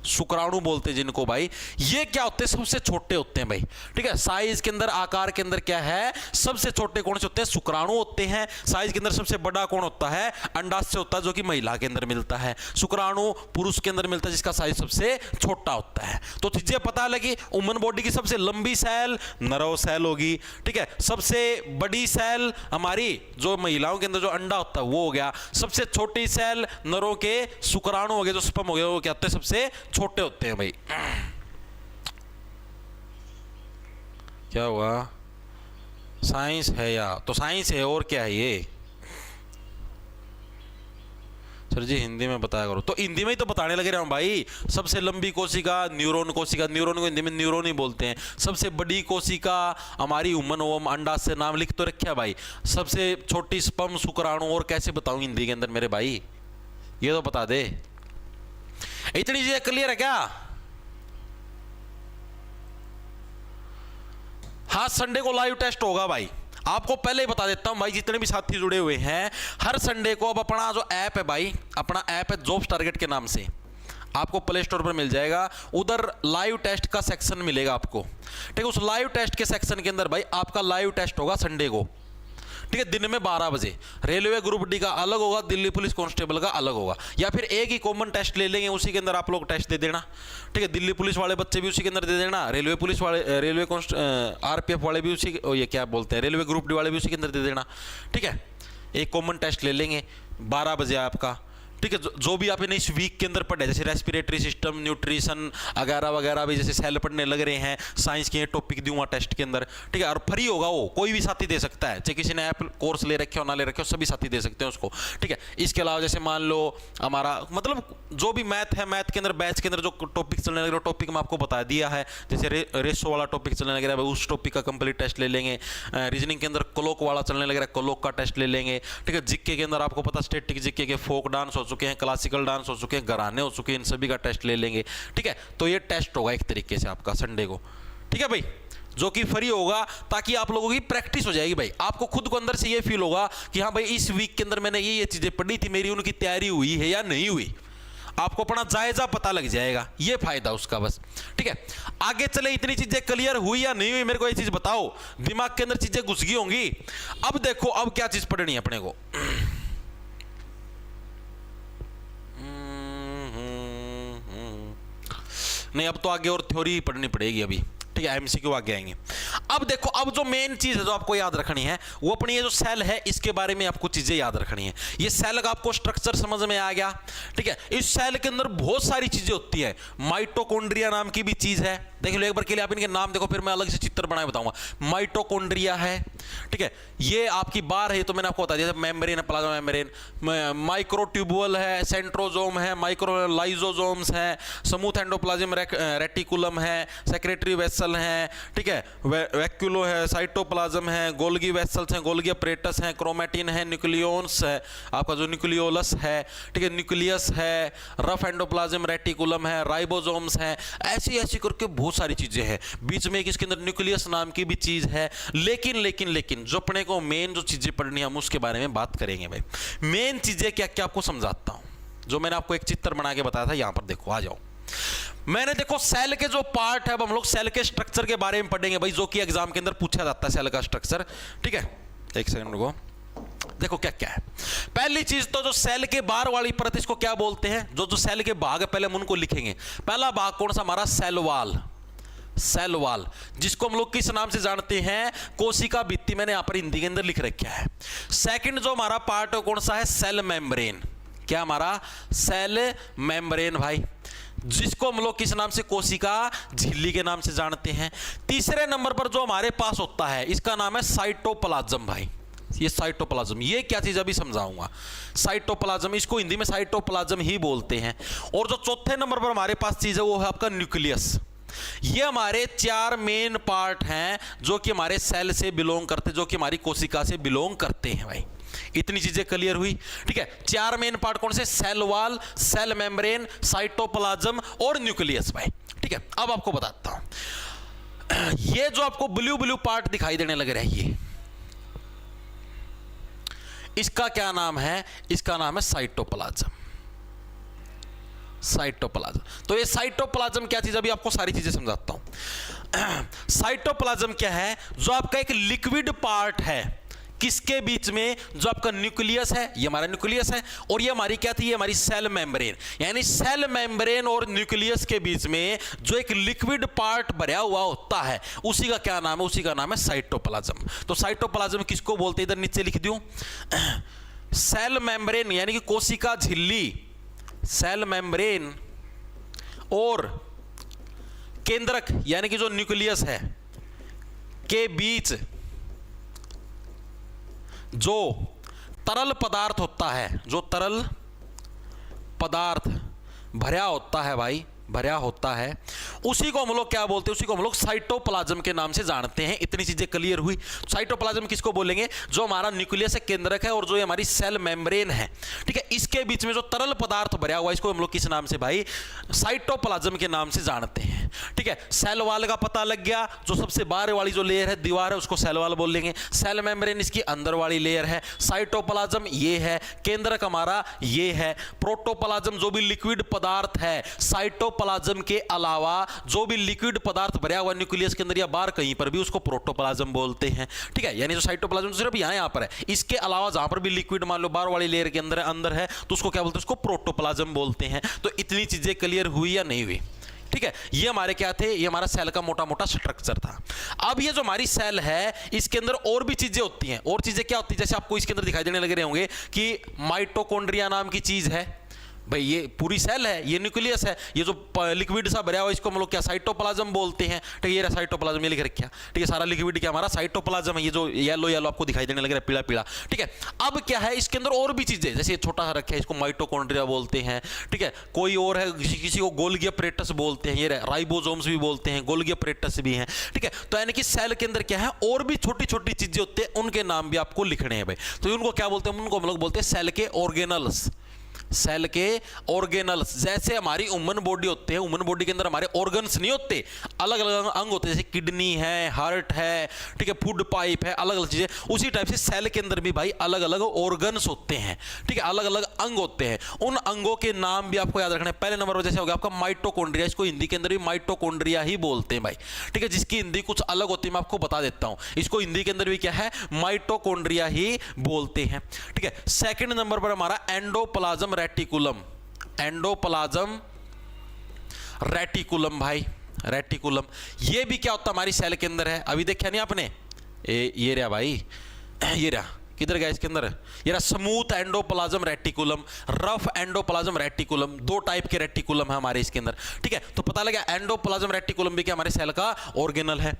शुक्राणु बोलते हैं जिनको भाई, ये क्या होते हैं, सबसे छोटे होते हैं भाई, ठीक है। साइज के अंदर, आकार के अंदर क्या है, सबसे छोटे कौन से होते हैं, शुक्राणु होते हैं। साइज के अंदर सबसे बड़ा कौन होता है, अंडाशय होता है, जो कि महिला के अंदर मिलता है। शुक्राणु पुरुष के अंदर मिलता है जिसका साइज सबसे छोटा होता है। तो चीजें पता लगी, ह्यूमन बॉडी की सबसे लंबी सेल नर्व सेल होगी, ठीक है। सबसे बड़ी सेल हमारी जो महिलाओं के अंदर जो अंडा होता है वो हो गया। सबसे छोटी सेल नरों के शुक्राणु हो गए, जो स्पर्म हो गए, वो क्या होते हैं, सबसे छोटे होते हैं भाई। क्या हुआ, साइंस है या तो साइंस है, और क्या है ये सर जी, हिंदी में बताया करो। तो हिंदी में ही तो बताने लगे रहा हूं भाई। सबसे लंबी कोशिका न्यूरॉन कोशिका, न्यूरॉन को हिंदी में न्यूरॉन ही बोलते हैं। सबसे बड़ी कोशिका हमारी ह्यूमन ओवम, अंडा से नाम लिख तो रखा भाई। सबसे छोटी स्पर्म शुक्राणु, और कैसे बताऊं हिंदी के अंदर मेरे भाई, ये तो बता दे। इतनी चीजें क्लियर है क्या? हाँ, संडे को लाइव टेस्ट होगा भाई। आपको पहले ही बता देता हूं भाई, जितने भी साथी जुड़े हुए हैं, हर संडे को अब अपना जो ऐप है भाई, अपना ऐप है जॉब्स टारगेट के नाम से, आपको प्ले स्टोर पर मिल जाएगा। उधर लाइव टेस्ट का सेक्शन मिलेगा आपको, ठीक है। उस लाइव टेस्ट के सेक्शन के अंदर भाई आपका लाइव टेस्ट होगा संडे को, ठीक है, दिन में 12 बजे। रेलवे ग्रुप डी का अलग होगा, दिल्ली पुलिस कांस्टेबल का अलग होगा, या फिर एक ही कॉमन टेस्ट ले लेंगे, उसी के अंदर आप लोग टेस्ट दे देना, ठीक है। दिल्ली पुलिस वाले बच्चे भी उसी के अंदर दे देना, रेलवे पुलिस वाले, रेलवे आरपीएफ वाले भी उसी, ये क्या बोलते हैं, रेलवे ग्रुप डी वाले भी उसी के अंदर दे देना, ठीक है। एक कॉमन टेस्ट ले लेंगे 12 बजे आपका, ठीक है। जो भी आपने इस वीक के अंदर पढ़े, जैसे रेस्पिरेटरी सिस्टम, न्यूट्रिशन वगैरह वगैरह भी जैसे सेल पढ़ने लग रहे हैं, साइंस के टॉपिक दूंगा टेस्ट के अंदर, ठीक है। और फ्री होगा, वो कोई भी साथी दे सकता है, चाहे किसी ने ऐप कोर्स ले रखे हो ना ले रखे हो, सभी साथी दे सकते हैं उसको, ठीक है। इसके अलावा जैसे मान लो हमारा मतलब जो भी मैथ है, मैथ के अंदर बैच के अंदर जो टॉपिक चलने लग रहा है, टॉपिक मैं आपको बता दिया है। जैसे रेशो वाला टॉपिक चलने लग रहा है, उस टॉपिक का कंप्लीट टेस्ट ले लेंगे। रीजनिंग के अंदर क्लोक वाला चलने लग रहा है, क्लोक का टेस्ट ले लेंगे, ठीक है। जिक्के के अंदर आपको पता स्टैटिक जिक्के के फोक डांस हो चुके हैं, क्लासिकल डांस हो चुके हैं, घराने हो चुके हैं, इन सभी का टेस्ट ले लेंगे। ठीक है, तो ये टेस्ट होगा एक तरीके से आपका संडे को। ठीक है भाई, जो कि फ्री होगा ताकि आप लोगों की प्रैक्टिस हो जाएगी भाई। आपको खुद को अंदर से ये फील होगा कि हाँ भाई इस वीक के अंदर मैंने ये चीजें पढ़ी थी, मेरी उनकी तैयारी हुई है या नहीं हुई। आपको अपना जायजा पता लग जाएगा, ये फायदा उसका बस। ठीक है, आगे चले, इतनी चीजें क्लियर हुई या नहीं हुई, मेरे को ये चीज बताओ। दिमाग के अंदर चीजें घुस गई होंगी। अब देखो, अब क्या चीज पढ़नी है अपने को। नहीं, अब तो आगे और थ्योरी पढ़नी पड़ेगी अभी। ठीक है, एमसीक्यू आगे आएंगे। अब देखो, अब जो मेन चीज है जो आपको याद रखनी है वो अपनी ये जो सेल है इसके बारे में आपको चीजें याद रखनी है। ये सेल का आपको स्ट्रक्चर समझ में आ गया। ठीक है, इस सेल के अंदर बहुत सारी चीजें होती है। माइटोकॉन्ड्रिया नाम की भी चीज है, देख लो एक बार के लिए, आप इनके नाम देखो, फिर मैं अलग से चित्र बनाए बताऊंगा। माइटोकॉन्ड्रिया है, ठीक है, ये आपकी बार है, तो मैंने आपको बता दिया, मेम्ब्रेन है, प्लाज्मा मेम्ब्रेन, माइक्रोट्यूबुल है, सेंट्रोजोम है, माइक्रोलाइजोसोम्स है, स्मूथ एंडोप्लाज्म रेटिकुलम है, सेक्रेटरी वेसल है, ठीक है, वैक्यूलो है, साइटोप्लाज्म है, गोल्गी वेसल्स हैं, गोल्गी अपरेटस है, क्रोमैटिन है, न्यूक्लियोन्स है, आपका जो न्यूक्लियोलस है, ठीक है, न्यूक्लियस है, रफ एंडोप्लाज्म रेटिकुलम है, राइबोसोम्स है, ऐसी ऐसी करके बहुत सारी चीजें हैं। बीच में एक इसके अंदर न्यूक्लियस नाम की भी चीज है। लेकिन जो अपने को मेन जो चीजें पढ़नी है हम उसके बारे में बात करेंगे भाई। मेन चीजें क्या क्या आपको समझाता हूं, जो मैंने आपको एक चित्र बना के बताया था, यहां पर देखो, आ जाओ। मैंने देखो सेल के जो पार्ट है, अब हम लोग सेल के स्ट्रक्चर के बारे में पढ़ेंगे भाई, जो कि एग्जाम के अंदर पूछा जाता है सेल का स्ट्रक्चर। ठीक है, एक सेकंड रुको, देखो क्या क्या है। पहली चीज तो जो सेल के बाहर वाली परत, इसको क्या बोलते हैं, जो सेल के भाग है पहले हम उनको लिखेंगे। पहला भाग कौन सा हमारा, सेल वॉल। सेल वॉल, जिसको हम लोग किस नाम से जानते हैं, कोशिका भित्ति, मैंने यहां पर हिंदी के अंदर लिख रखा है। सेकंड जो हमारा पार्ट है कौन सा है, सेल मेम्ब्रेन। क्या हमारा, सेल मेम्ब्रेन भाई, जिसको हम लोग किस नाम से, कोशिका झिल्ली के नाम से जानते हैं। तीसरे नंबर पर जो हमारे पास होता है इसका नाम है साइटोप्लाज्म भाई। ये साइटोप्लाज्म, ये क्या चीज अभी समझाऊंगा। साइटोप्लाज्म, इसको हिंदी में साइटोप्लाज्म ही बोलते हैं। और जो चौथे नंबर पर हमारे पास चीज है वो है आपका न्यूक्लियस। ये हमारे चार मेन पार्ट हैं जो कि हमारे सेल से बिलोंग करते, जो कि हमारी कोशिका से बिलोंग करते हैं भाई। इतनी चीजें क्लियर हुई। ठीक है, चार मेन पार्ट कौन से, cell wall, cell membrane, cytoplasm और न्यूक्लियस भाई। ठीक है, अब आपको बताता हूं, ये जो आपको ब्लू ब्लू पार्ट दिखाई देने लग रहा है, ये इसका क्या नाम है, इसका नाम है साइटोप्लाज्म। साइटोप्लाज्म, तो ये साइटोप्लाज्म क्या चीज, अभी आपको सारी चीजें समझाता हूं। साइटोप्लाज्म क्या है, जो आपका एक लिक्विड पार्ट है, किसके बीच में, जो आपका न्यूक्लियस है, ये हमारा न्यूक्लियस है, और ये हमारी क्या थी, ये हमारी सेल मेम्ब्रेन। यानी सेल मेम्ब्रेन और न्यूक्लियस के बीच में जो एक लिक्विड पार्ट भरा हुआ होता है, उसी का क्या नाम है, उसी का नाम है साइटोप्लाज्म। तो साइटोप्लाज्म किसको बोलते हैं, इधर नीचे लिख दूं, सेल मेम्ब्रेन यानी कि कोशिका झिल्ली, सेल मेम्ब्रेन और केंद्रक यानी कि जो न्यूक्लियस है के बीच जो तरल पदार्थ होता है, जो तरल पदार्थ भरा होता है भाई, भरा होता है, उसी को हम लोग क्या बोलते हैं, उसी को हम लोग साइटोप्लाज्म के नाम से जानते हैं। इतनी चीजें क्लियर हुई। साइटोप्लाज्म किसको बोलेंगे, जो हमारा न्यूक्लियस है, केंद्रक है, और जो हमारी सेल मेम्ब्रेन है, ठीक है, इसके बीच में जो तरल पदार्थ भरा हुआ है, इसको हम लोग किस नाम से भाई, साइटोप्लाज्म के नाम से जानते हैं। ठीक है, सेल वॉल का पता लग गया, जो सबसे बाहर वाली जो लेयर है, दीवार है, उसको सेल वॉल बोल लेंगे। सेल मेम्ब्रेन इसकी अंदर वाली लेयर है, साइटोप्लाज्म ये है, केंद्रक हमारा ये है, प्रोटोप्लाज्म जो भी लिक्विड पदार्थ है, साइटोप्लाज्म के अलावा जो भी लिक्विड पदार्थ भरा हुआ न्यूक्लियस के अंदर या बाहर कहीं पर भी, उसको प्रोटोप्लाज्म बोलते हैं। ठीक है, यानी जो साइटोप्लाज्म सिर्फ यहां पर है, इसके अलावा जहां पर भी लिक्विड मान लो बाहर वाली लेयर के अंदर है, तो उसको क्या बोलते हैं, उसको प्रोटोप्लाज्म बोलते हैं। तो इतनी चीजें क्लियर हुई या नहीं हुई। ठीक है, ये हमारे क्या थे, ये हमारा सेल का मोटा मोटा स्ट्रक्चर था। अब ये जो हमारी सेल है, इसके अंदर और भी चीजें होती हैं। और चीजें क्या होती है, जैसे आपको इसके अंदर दिखाई देने लग रहे होंगे कि माइटोकॉन्ड्रिया नाम की चीज है भाई, ये पूरी सेल है, ये न्यूक्लियस है, ये जो लिक्विड सा भरा हुआ है, इसको हम लोग क्या, साइटोप्लाज्म बोलते हैं। ठीक है, ये साइटोप्लाज्म ये लिख रखा। ठीक है, सारा लिक्विड क्या हमारा साइटोप्लाज्म है, ये जो येलो येलो आपको दिखाई देने लग रहा है, पीला पीला। ठीक है, अब क्या है, इसके अंदर और भी चीजें, जैसे ये छोटा सा रखा है, इसको माइटोकॉन्ड्रिया बोलते हैं। ठीक है, कोई और है, किसी को गोल्गी अपरेटस बोलते हैं, ये राइबोसोम्स भी बोलते हैं, गोल्गी अपरेटस भी हैं। ठीक है, तो यानी कि सेल के अंदर क्या है, और भी छोटी छोटी चीजें होती हैं, उनके नाम भी आपको लिखने हैं भाई। तो उनको क्या बोलते हैं, उनको हम लोग बोलते हैं सेल के ऑर्गेनल्स। सेल के ऑर्गेनल्स, जैसे हमारी ह्यूमन बॉडी होते हैं, ह्यूमन बॉडी के अंदर हमारे ऑर्गन्स नहीं होते, अलग अलग अंग होते हैं, जैसे किडनी है, हार्ट है, ठीक है, फूड पाइप है, अलग अलग चीजें, उसी टाइप से सेल के अंदर भी भाई अलग अलग ऑर्गन्स होते हैं, ठीक है, अलग अलग अंग होते हैं। उन अंगों के नाम भी आपको याद रखना है। पहले नंबर पर जैसे हो गया आपका माइटोकॉन्ड्रिया, इसको हिंदी के अंदर भी माइटोकॉन्ड्रिया ही बोलते हैं भाई, ठीक है, जिसकी हिंदी कुछ अलग होती है, मैं आपको बता देता हूं। इसको हिंदी के अंदर भी क्या है, माइटोकॉन्ड्रिया ही बोलते हैं, ठीक है। सेकंड नंबर पर हमारा एंडोप्लाज्म रेटिकुलम, एंडोप्लाज्म रेटिकुलम भाई, रेटिकुलम, ये भी क्या होता है हमारी सेल के अंदर है। अभी देखा नहीं आपने, ये रहा भाई, ये रहा, किधर गया इसके अंदर, ये रहा smooth endoplasm reticulum, rough endoplasm reticulum, दो टाइप के रेटिकुलम है हमारे इसके अंदर, ठीक है। तो पता लगा एंडोप्लाज्म रेटिकुलम भी क्या हमारे सेल का ऑर्गेनल है।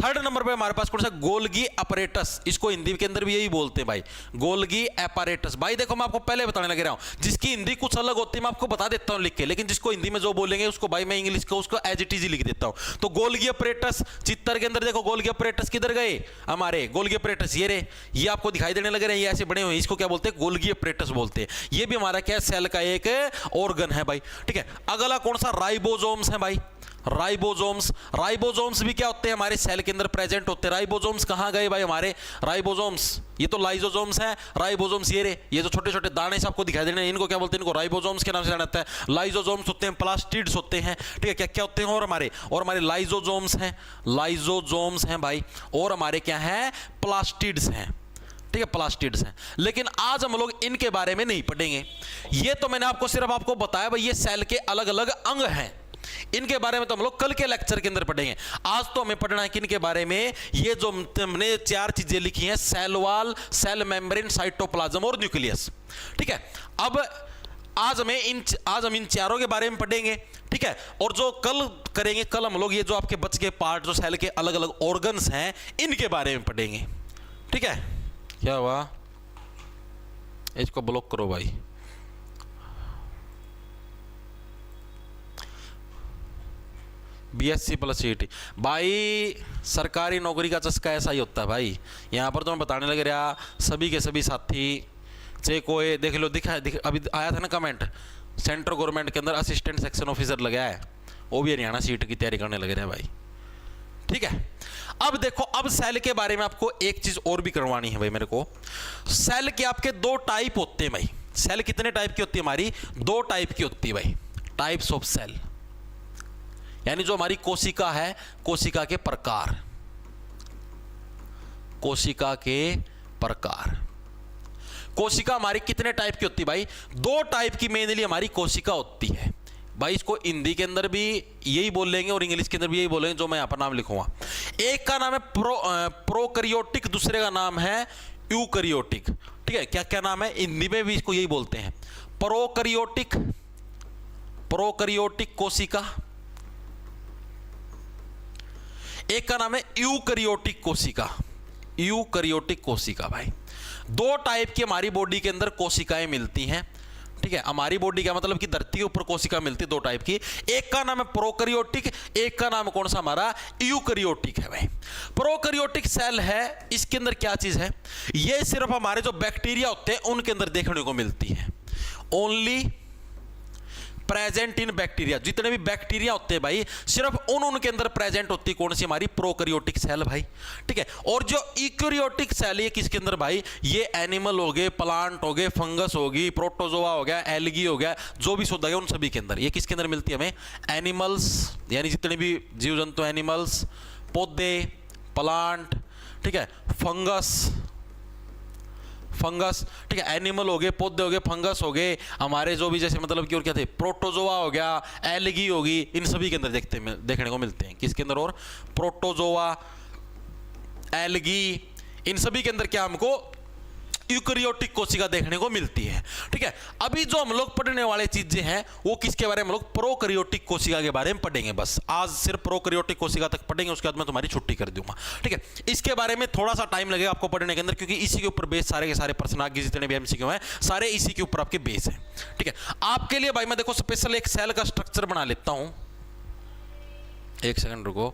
थर्ड नंबर पे हमारे पास कौन सा, गोल्गी अपैरेटस, इसको हिंदी के अंदर भी यही बोलते हैं भाई, गोल्गी अपैरेटस। भाई देखो मैं आपको पहले बताने लग रहा हूं, जिसकी हिंदी कुछ अलग होती है मैं आपको बता देता हूं लिख के, लेकिन जिसको हिंदी में जो बोलेंगे उसको भाई मैं इंग्लिश को उसको एज इट इज लिख देता हूं। तो गोल्गी अपैरेटस, चित्तर के अंदर देखो गोल्गी अपैरेटस किधर गए हमारे, गोल्गी अपैरेटस ये रे, ये आपको दिखाई देने लग रहे हैं, ये ऐसे बने हुए, इसको क्या बोलते हैं, गोल्गी अपैरेटस बोलते हैं। ये भी हमारा क्या सेल का एक ऑर्गन है भाई, ठीक है। अगला कौन सा, राइबोसोम्स है भाई, राइबोसोम्स, राइबोसोम्स भी क्या होते हैं हमारे सेल के अंदर प्रेजेंट होते हैं। राइबोसोम्स कहां गए भाई हमारे, राइबोसोम्स, ये तो लाइसोसोम्स है, राइबोसोम्स ये रे, ये जो छोटे छोटे दाने से आपको दिखाई देने, इनको क्या बोलते हैं, इनको राइबोसोम्स के नाम से जाना जाता है। लाइसोसोम्स होते हैं, प्लास्टिड्स होते हैं, ठीक है, क्या क्या होते हैं, और हमारे लाइसोसोम्स हैं, लाइसोसोम्स हैं भाई, और हमारे क्या है, प्लास्टिड्स हैं, ठीक है, प्लास्टिड्स हैं। लेकिन आज हम लोग इनके बारे में नहीं पढ़ेंगे, ये तो मैंने आपको सिर्फ आपको बताया भाई ये सेल के अलग अलग अंग हैं, इनके बारे में तो हम लोग कल के लेक्चर के अंदर पढ़ेंगे। आज तो हमें पढ़ना है कि इनके बारे में, ये जो हमने चार चीजें लिखी हैं, cell wall, cell membrane, cytoplasm और न्यूक्लियस, ठीक है। अब आज हम इन चारों के बारे में पढ़ेंगे, ठीक है। और जो कल करेंगे, कल हम लोग ये जो आपके बच के पार्ट जो सेल के अलग अलग ऑर्गन्स हैं इनके बारे में पढ़ेंगे, ठीक है। क्या हुआ, इसको ब्लॉक करो भाई, BSc प्लस CET भाई, सरकारी नौकरी का चस्का ऐसा ही होता है भाई। यहाँ पर तो मैं बताने लग रहा, सभी के सभी साथी चाहे कोई देख लो, अभी आया था ना कमेंट, सेंट्रल गवर्नमेंट के अंदर असिस्टेंट सेक्शन ऑफिसर लगा है, वो भी हरियाणा सीट की तैयारी करने लग रहे हैं भाई, ठीक है। अब देखो, अब सेल के बारे में आपको एक चीज और भी करवानी है भाई मेरे को। सेल के आपके दो टाइप होते हैं भाई, सेल कितने टाइप की होती है हमारी, दो टाइप की होती है भाई, टाइप्स ऑफ सेल, यानी जो हमारी कोशिका है, कोशिका के प्रकार, कोशिका के प्रकार। कोशिका हमारी कितने टाइप की होती है भाई, दो टाइप की मेनली हमारी कोशिका होती है भाई। इसको हिंदी के अंदर भी यही बोलेंगे और इंग्लिश के अंदर भी यही बोलेंगे, जो मैं यहां पर नाम लिखूंगा। एक का नाम है प्रोकैरियोटिक, दूसरे का नाम है यूकैरियोटिक, ठीक है। क्या क्या नाम है, हिंदी में भी इसको यही बोलते हैं, प्रोकैरियोटिक, प्रोकैरियोटिक कोशिका, एक का नाम है यूकैरियोटिक कोशिका, यूकैरियोटिक कोशिका भाई। दो टाइप की हमारी बॉडी के अंदर कोशिकाएं मिलती हैं, ठीक है। हमारी बॉडी का मतलब कि धरती के ऊपर कोशिका मिलती है दो टाइप की, एक का नाम है प्रोकैरियोटिक, एक का नाम कौन सा हमारा, यूकैरियोटिक है भाई। प्रोकैरियोटिक सेल है, इसके अंदर क्या चीज है, ये सिर्फ हमारे जो बैक्टीरिया होते हैं उनके अंदर देखने को मिलती है, ओनली प्रेजेंट इन बैक्टीरिया। जितने भी बैक्टीरिया होते हैं भाई सिर्फ उनके अंदर प्रेजेंट होती है कौन सी, हमारी प्रोकैरियोटिक सेल भाई, ठीक है। और जो यूकैरियोटिक सेल है किसके अंदर भाई, ये एनिमल हो गए, प्लांट हो गए, फंगस होगी, प्रोटोजोआ हो गया, एल्गी हो गया, जो भी शुद्ध है उन सभी के अंदर। ये किसके अंदर मिलती है हमें, एनिमल्स, यानी जितने भी जीव जंतु, एनिमल्स, पौधे, प्लांट, ठीक है, फंगस, ठीक है, एनिमल हो गए, पौधे हो गए, फंगस हो गए, हमारे जो भी जैसे मतलब कि और क्या थे, प्रोटोजोआ हो गया, एल्गी होगी, इन सभी के अंदर देखने को मिलते हैं। किसके अंदर, और प्रोटोजोआ, एल्गी, इन सभी के अंदर क्या हमको यूकैरियोटिक कोशिका देखने को मिलती है, ठीक है। अभी जो हम लोग पढ़ने वाले चीजें हैं वो किसके बारे में, हम लोग प्रोकैरियोटिक कोशिका के बारे में पढ़ेंगे। बस आज सिर्फ प्रोकैरियोटिक कोशिका तक पढ़ेंगे, उसके बाद मैं तुम्हारी छुट्टी कर दूंगा, ठीक है। इसके बारे में थोड़ा सा टाइम लगेगा आपको पढ़ने के अंदर, क्योंकि इसी के ऊपर बेस सारे के सारे प्रश्न आगे जितने भी MCQ हैं सारे इसी के ऊपर आपके बेस हैं, ठीक है। आपके लिए भाई मैं देखो स्पेशल एक सेल का स्ट्रक्चर बना लेता हूं, एक सेकंड रुको।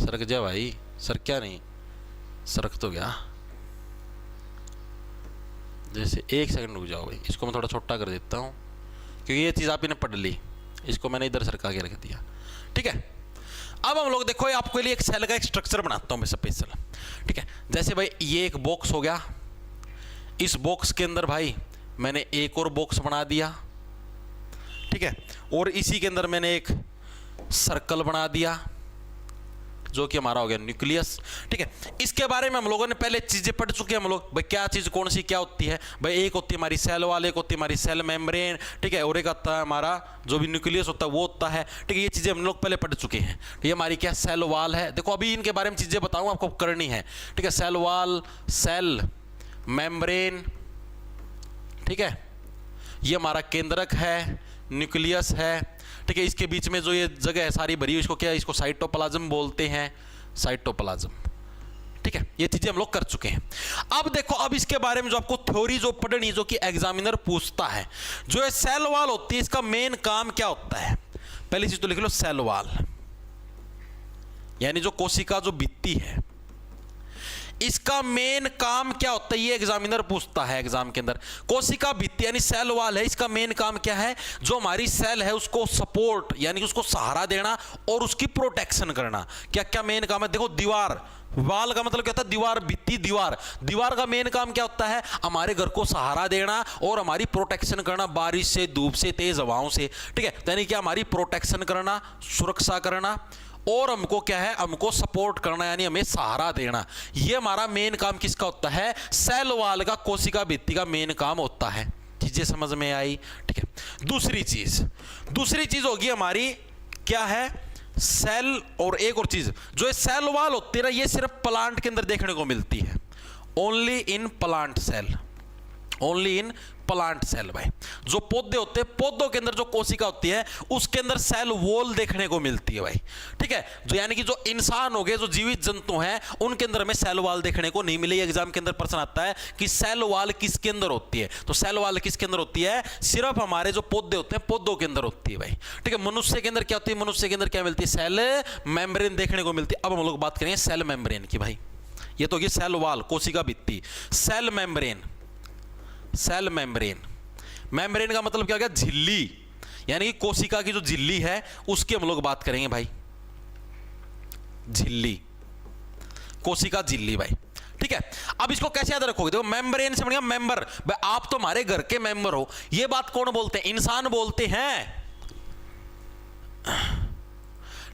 सरक जा भाई, सर क्या नहीं सरक तो गया। जैसे 1 सेकंड रुक जाओ भाई, इसको मैं थोड़ा छोटा कर देता हूँ क्योंकि ये चीज़ आप इन्हें पढ़ ली, इसको मैंने इधर सरका के रख दिया। ठीक है, अब हम लोग देखो आपके लिए एक सेल का एक स्ट्रक्चर बनाता हूँ मैं स्पेशल। ठीक है, जैसे भाई ये एक बॉक्स हो गया, इस बॉक्स के अंदर भाई मैंने एक और बॉक्स बना दिया। ठीक है, और इसी के अंदर मैंने एक सर्कल बना दिया जो कि हमारा हो गया न्यूक्लियस। ठीक है, इसके बारे में हम लोगों ने पहले चीजें पढ़ चुके हैं हम लोग, भाई क्या चीज कौन सी क्या होती है। भाई एक होती है हमारी सेल वाल, एक होती है हमारी सेल मेम्ब्रेन। ठीक है, और एक आता है हमारा जो भी न्यूक्लियस होता है वो होता है। ठीक है, ये चीजें हम लोग पहले पढ़ चुके हैं। ये हमारी क्या सेल वाल है। देखो अभी इनके बारे में चीजें बताऊं आपको करनी है। ठीक है, सेल वाल, सेल मेम्ब्रेन। ठीक है, ये हमारा केंद्रक है, न्यूक्लियस है। ठीक है, इसके बीच में जो ये जगह है सारी भरी हुई, इसको क्या है, इसको साइटोप्लाज्म बोलते हैं, साइटोप्लाज्म। ठीक है, ये चीजें हम लोग कर चुके हैं। अब देखो, अब इसके बारे में जो आपको थ्योरी जो पढ़नी, जो कि एग्जामिनर पूछता है, जो है सेल वाल होती है, इसका मेन काम क्या होता है। पहली चीज तो लिख लो, सेल वाल यानी जो कोशिका जो भित्ति है, इसका मेन काम क्या होता है, ये एग्जामिनर पूछता है एग्जाम के अंदर। कोशिका भित्ति यानी सेल वाल है, इसका मेन काम क्या है, जो हमारी सेल है उसको सपोर्ट यानी उसको सहारा देना और उसकी प्रोटेक्शन करना। क्या क्या मेन काम है, देखो दीवार, वाल का मतलब क्या होता है, दीवार, भित्ति, दीवार। दीवार का मेन काम क्या होता है, हमारे घर को सहारा देना और हमारी प्रोटेक्शन करना बारिश से, धूप से, तेज हवाओं से। ठीक है, यानी कि हमारी प्रोटेक्शन करना, सुरक्षा करना, और हमको क्या है, हमको सपोर्ट करना यानी हमें सहारा देना। ये हमारा मेन काम किसका होता है, सेल वाल का, कोशिका भित्ति का मेन काम होता है। चीजें समझ में आई। ठीक है, दूसरी चीज होगी हमारी क्या है, सेल, और एक और चीज जो है सेल वाल होती है ना, ये सिर्फ प्लांट के अंदर देखने को मिलती है, only in plant cell, only in plant cell. भाई जो पौधे होते हैं, पौधों के अंदर जो कोशिका होती है उसके अंदर सेल वॉल देखने को मिलती है भाई। ठीक है, जो यानी कि जो इंसान हो गए, जो जीवित जंतु हैं, उनके अंदर में सेल वाल देखने को नहीं मिले। एग्जाम के अंदर प्रश्न आता है कि सेल वाल किसके अंदर होती है, तो सेल वाल किसके अंदर होती है, सिर्फ हमारे जो पौधे होते हैं पौधों के अंदर होती है भाई। ठीक है, मनुष्य के अंदर क्या होती है, मनुष्य के अंदर क्या मिलती है, सेल मेम्ब्रेन देखने को मिलती है। अब हम लोग बात करेंगे सेल मेम्ब्रेन की। भाई ये तो होगी सेल वाल, कोशिका भित्ति। Cell membrane, cell membrane, membrane का मतलब क्या हो गया, झिल्ली, यानी कि कोशिका की जो झिल्ली है उसकी हम लोग बात करेंगे भाई, झिल्ली, कोशिका झिल्ली भाई। ठीक है, अब इसको कैसे याद रखोगे, देखो मेम्ब्रेन से बढ़िया मेंबर, भाई आप तो हमारे घर के मेंबर हो। ये बात कौन बोलते हैं, इंसान बोलते हैं।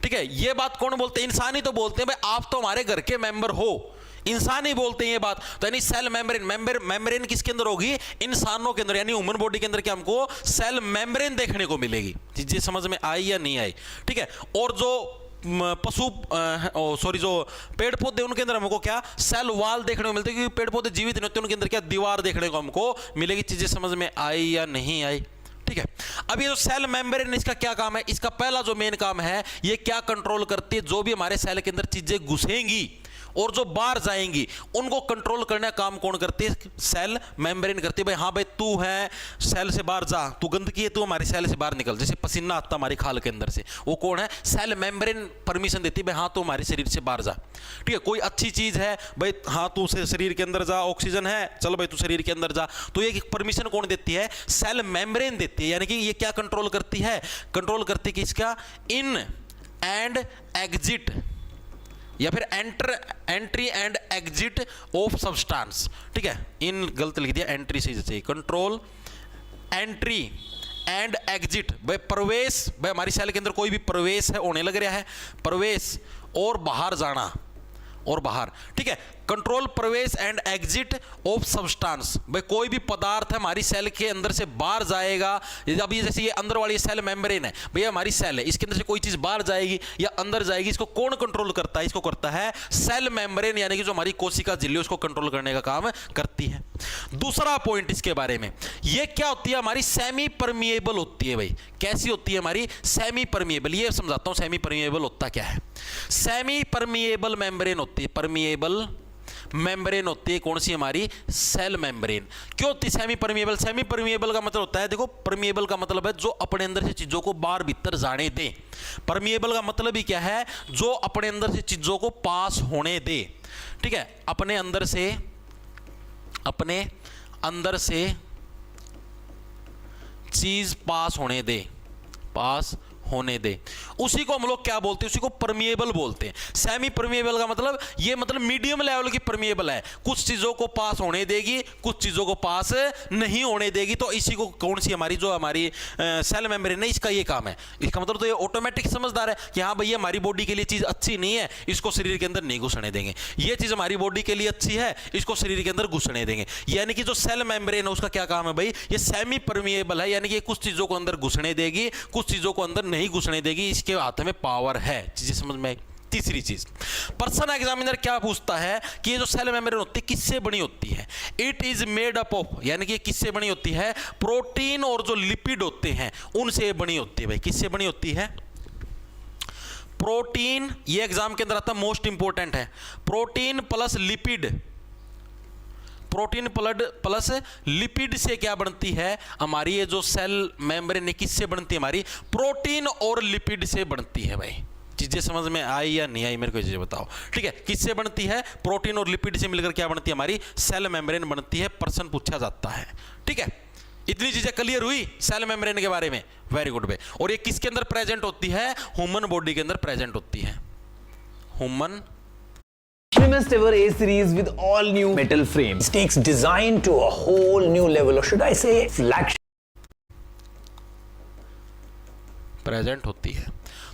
ठीक है, ये बात कौन बोलते हैं, इंसान ही तो बोलते हैं, भाई आप तो हमारे घर के मेंबर हो, इंसान ही बोलते हैं ये बात। तो यानी सेल मेम्ब्रेन, मेम्ब्रेन किसके अंदर होगी, इंसानों के अंदर, यानी ह्यूमन बॉडी के अंदर क्या हमको सेल मेम्ब्रेन देखने को मिलेगी। चीजें समझ में आई या नहीं आई। ठीक है, और जो पशु जो पेड़ पौधे, उनके अंदर हमको क्या सेल वाल देखने को मिलते हैं, क्योंकि पेड़ पौधे जीवित नहीं होते, उनके अंदर क्या दीवार देखने को हमको मिलेगी। चीजें समझ में आई या नहीं आई। ठीक है, अब ये जो सेल मेम्ब्रेन, इसका क्या काम है, इसका पहला जो मेन काम है, ये क्या कंट्रोल करती है, जो भी हमारे सेल के अंदर चीजें घुसेंगी और जो बाहर जाएंगी उनको कंट्रोल करने का काम कौन करती है, सेल मेम्ब्रेन करती है। भाई हाँ भाई तू है सेल से बाहर जा, तू गंदगी है, तू हमारे सेल से बाहर निकल। जैसे पसीना आता हमारी खाल के अंदर से, वो कौन है, सेल मेम्ब्रेन परमिशन देती है, भाई हाँ तू हमारे शरीर से बाहर जा। ठीक है, कोई अच्छी चीज है, भाई हाँ तू शरीर के अंदर जा, ऑक्सीजन है, चलो भाई तू शरीर के अंदर जा, तो ये परमिशन कौन देती है, सेल मेम्ब्रेन देती है। यानी कि ये क्या कंट्रोल करती है, कंट्रोल करती है कि इसका इन एंड एग्जिट या फिर entry and exit of substance. ठीक है, इन गलत लिख दिया, एंट्री से चाहिए, कंट्रोल एंट्री एंड एग्जिट, भाई प्रवेश, भाई हमारी सेल के अंदर कोई भी प्रवेश है होने लग रहा है, प्रवेश और बाहर जाना और बाहर। ठीक है, कंट्रोल प्रवेश एंड एग्जिट ऑफ सब्सटेंस, भाई कोई भी पदार्थ है हमारी सेल के अंदर से बाहर जाएगा। अभी जैसे ये अंदर वाली सेल मेम्ब्रेन है, भैया हमारी सेल है, इसके अंदर से कोई चीज बाहर जाएगी या अंदर जाएगी, इसको कौन कंट्रोल करता है, इसको करता है सेल मेम्ब्रेन, यानी कि जो हमारी कोशिका झिल्ली उसको कंट्रोल करने का काम करती है। दूसरा पॉइंट इसके बारे में, ये क्या होती है, हमारी सेमी परमिएबल होती है। भाई कैसी होती है हमारी, सेमी परमिएबल, ये समझाता हूं सेमी परमिएबल होता क्या है। सेमी परमिएबल मेम्ब्रेन होती है, परमिएबल मेम्ब्रेन होती है कौन सी हमारी, सेल मेम्ब्रेन। क्यों होती सेमी परमिएबल? सेमी परमिएबल का मतलब होता है, देखो परमिएबल का मतलब है जो अपने अंदर से चीजों को बाहर भीतर जाने दे। परमिएबल का मतलब ही क्या है, जो अपने अंदर से चीजों को पास होने दे, ठीक है, अपने अंदर से चीज पास होने दे, उसी को हम लोग क्या बोलते हैं, उसी को परमिएबल बोलते हैं। सेमी परमिएबल का मतलब ये मतलब मीडियम लेवल की परमिएबल है, कुछ चीजों को पास होने देगी, कुछ चीजों को पास नहीं होने देगी। तो इसी को कौन सी हमारी जो हमारी सेल मेम्ब्रेन है, इसका ये काम है। इसका मतलब तो ये ऑटोमेटिक समझदार है कि हाँ भैया हमारी बॉडी के लिए चीज अच्छी नहीं है, इसको शरीर के अंदर नहीं घुसने देंगे, ये चीज हमारी बॉडी के लिए अच्छी है, इसको शरीर के अंदर घुसने देंगे। यानी कि जो सेल मेम्ब्रेन है उसका क्या काम है भाई, ये सेमी परमिएबल है, यानी कि कुछ चीजों को अंदर घुसने देगी, कुछ चीजों को अंदर नहीं घुसने देगी, इसके हाथ में पावर है। चीजें समझ में आई। तीसरी चीज, पर्सन एग्जामिनर क्या पूछता है कि ये जो सेल मेम्ब्रेन होती है किससे बनी होती है। It is made up of, यानी कि किससे बनी होती है, प्रोटीन और जो लिपिड होते हैं उनसे बनी होती है। भाई किससे बनी होती है, प्रोटीन, ये एग्जाम के अंदर आता है, मोस्ट इंपॉर्टेंट है, protein plus lipid, protein plus lipid से क्या बनती है हमारी ये जो सेल मेम्ब्रेन किससे बनती है, हमारी प्रोटीन और लिपिड से बनती है। भाई चीजें समझ में आई या नहीं आई, मेरे को चीजें बताओ। ठीक है, किससे बनती है, प्रोटीन और लिपिड से मिलकर क्या बनती है, हमारी सेल मेम्ब्रेन बनती है। प्रश्न पूछा जाता है। ठीक है, इतनी चीजें क्लियर हुई सेल मेम्ब्रेन के बारे में, वेरी गुड भाई। और ये किसके अंदर प्रेजेंट होती है, ह्यूमन बॉडी के अंदर प्रेजेंट होती है, human. Slimmest ever A series with all new metal frames takes design to a whole new level, or should I say flagship. Present होती है।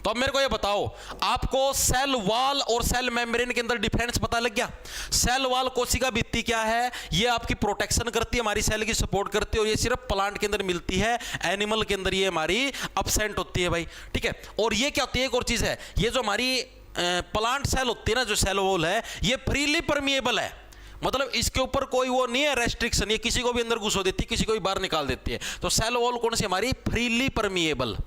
तो अब मेरे को ये बताओ, आपको सेल वॉल और सेल मेम्ब्रेन के अंदर डिफरेंस पता लग गया। सेल वॉल कोशिका भित्ति क्या है, ये आपकी प्रोटेक्शन करती है, हमारी सेल की सपोर्ट करती है, और ये सिर्फ प्लांट के अंदर मिलती है, एनिमल के अंदर ये हमारी अब्सेंट होती है भाई। ठीक है, और ये क्या होती है, एक और चीज है, ये जो हमारी प्लांट सेल होती है ना, जो सेल वॉल है, ये फ्रीली परमिएबल है, मतलब इसके ऊपर कोई वो नहीं है रेस्ट्रिक्शन, ये किसी को भी अंदर घुसो देती है, किसी को भी बाहर निकाल देती है। तो सेल वॉल कौन सी हमारी, freely permeable,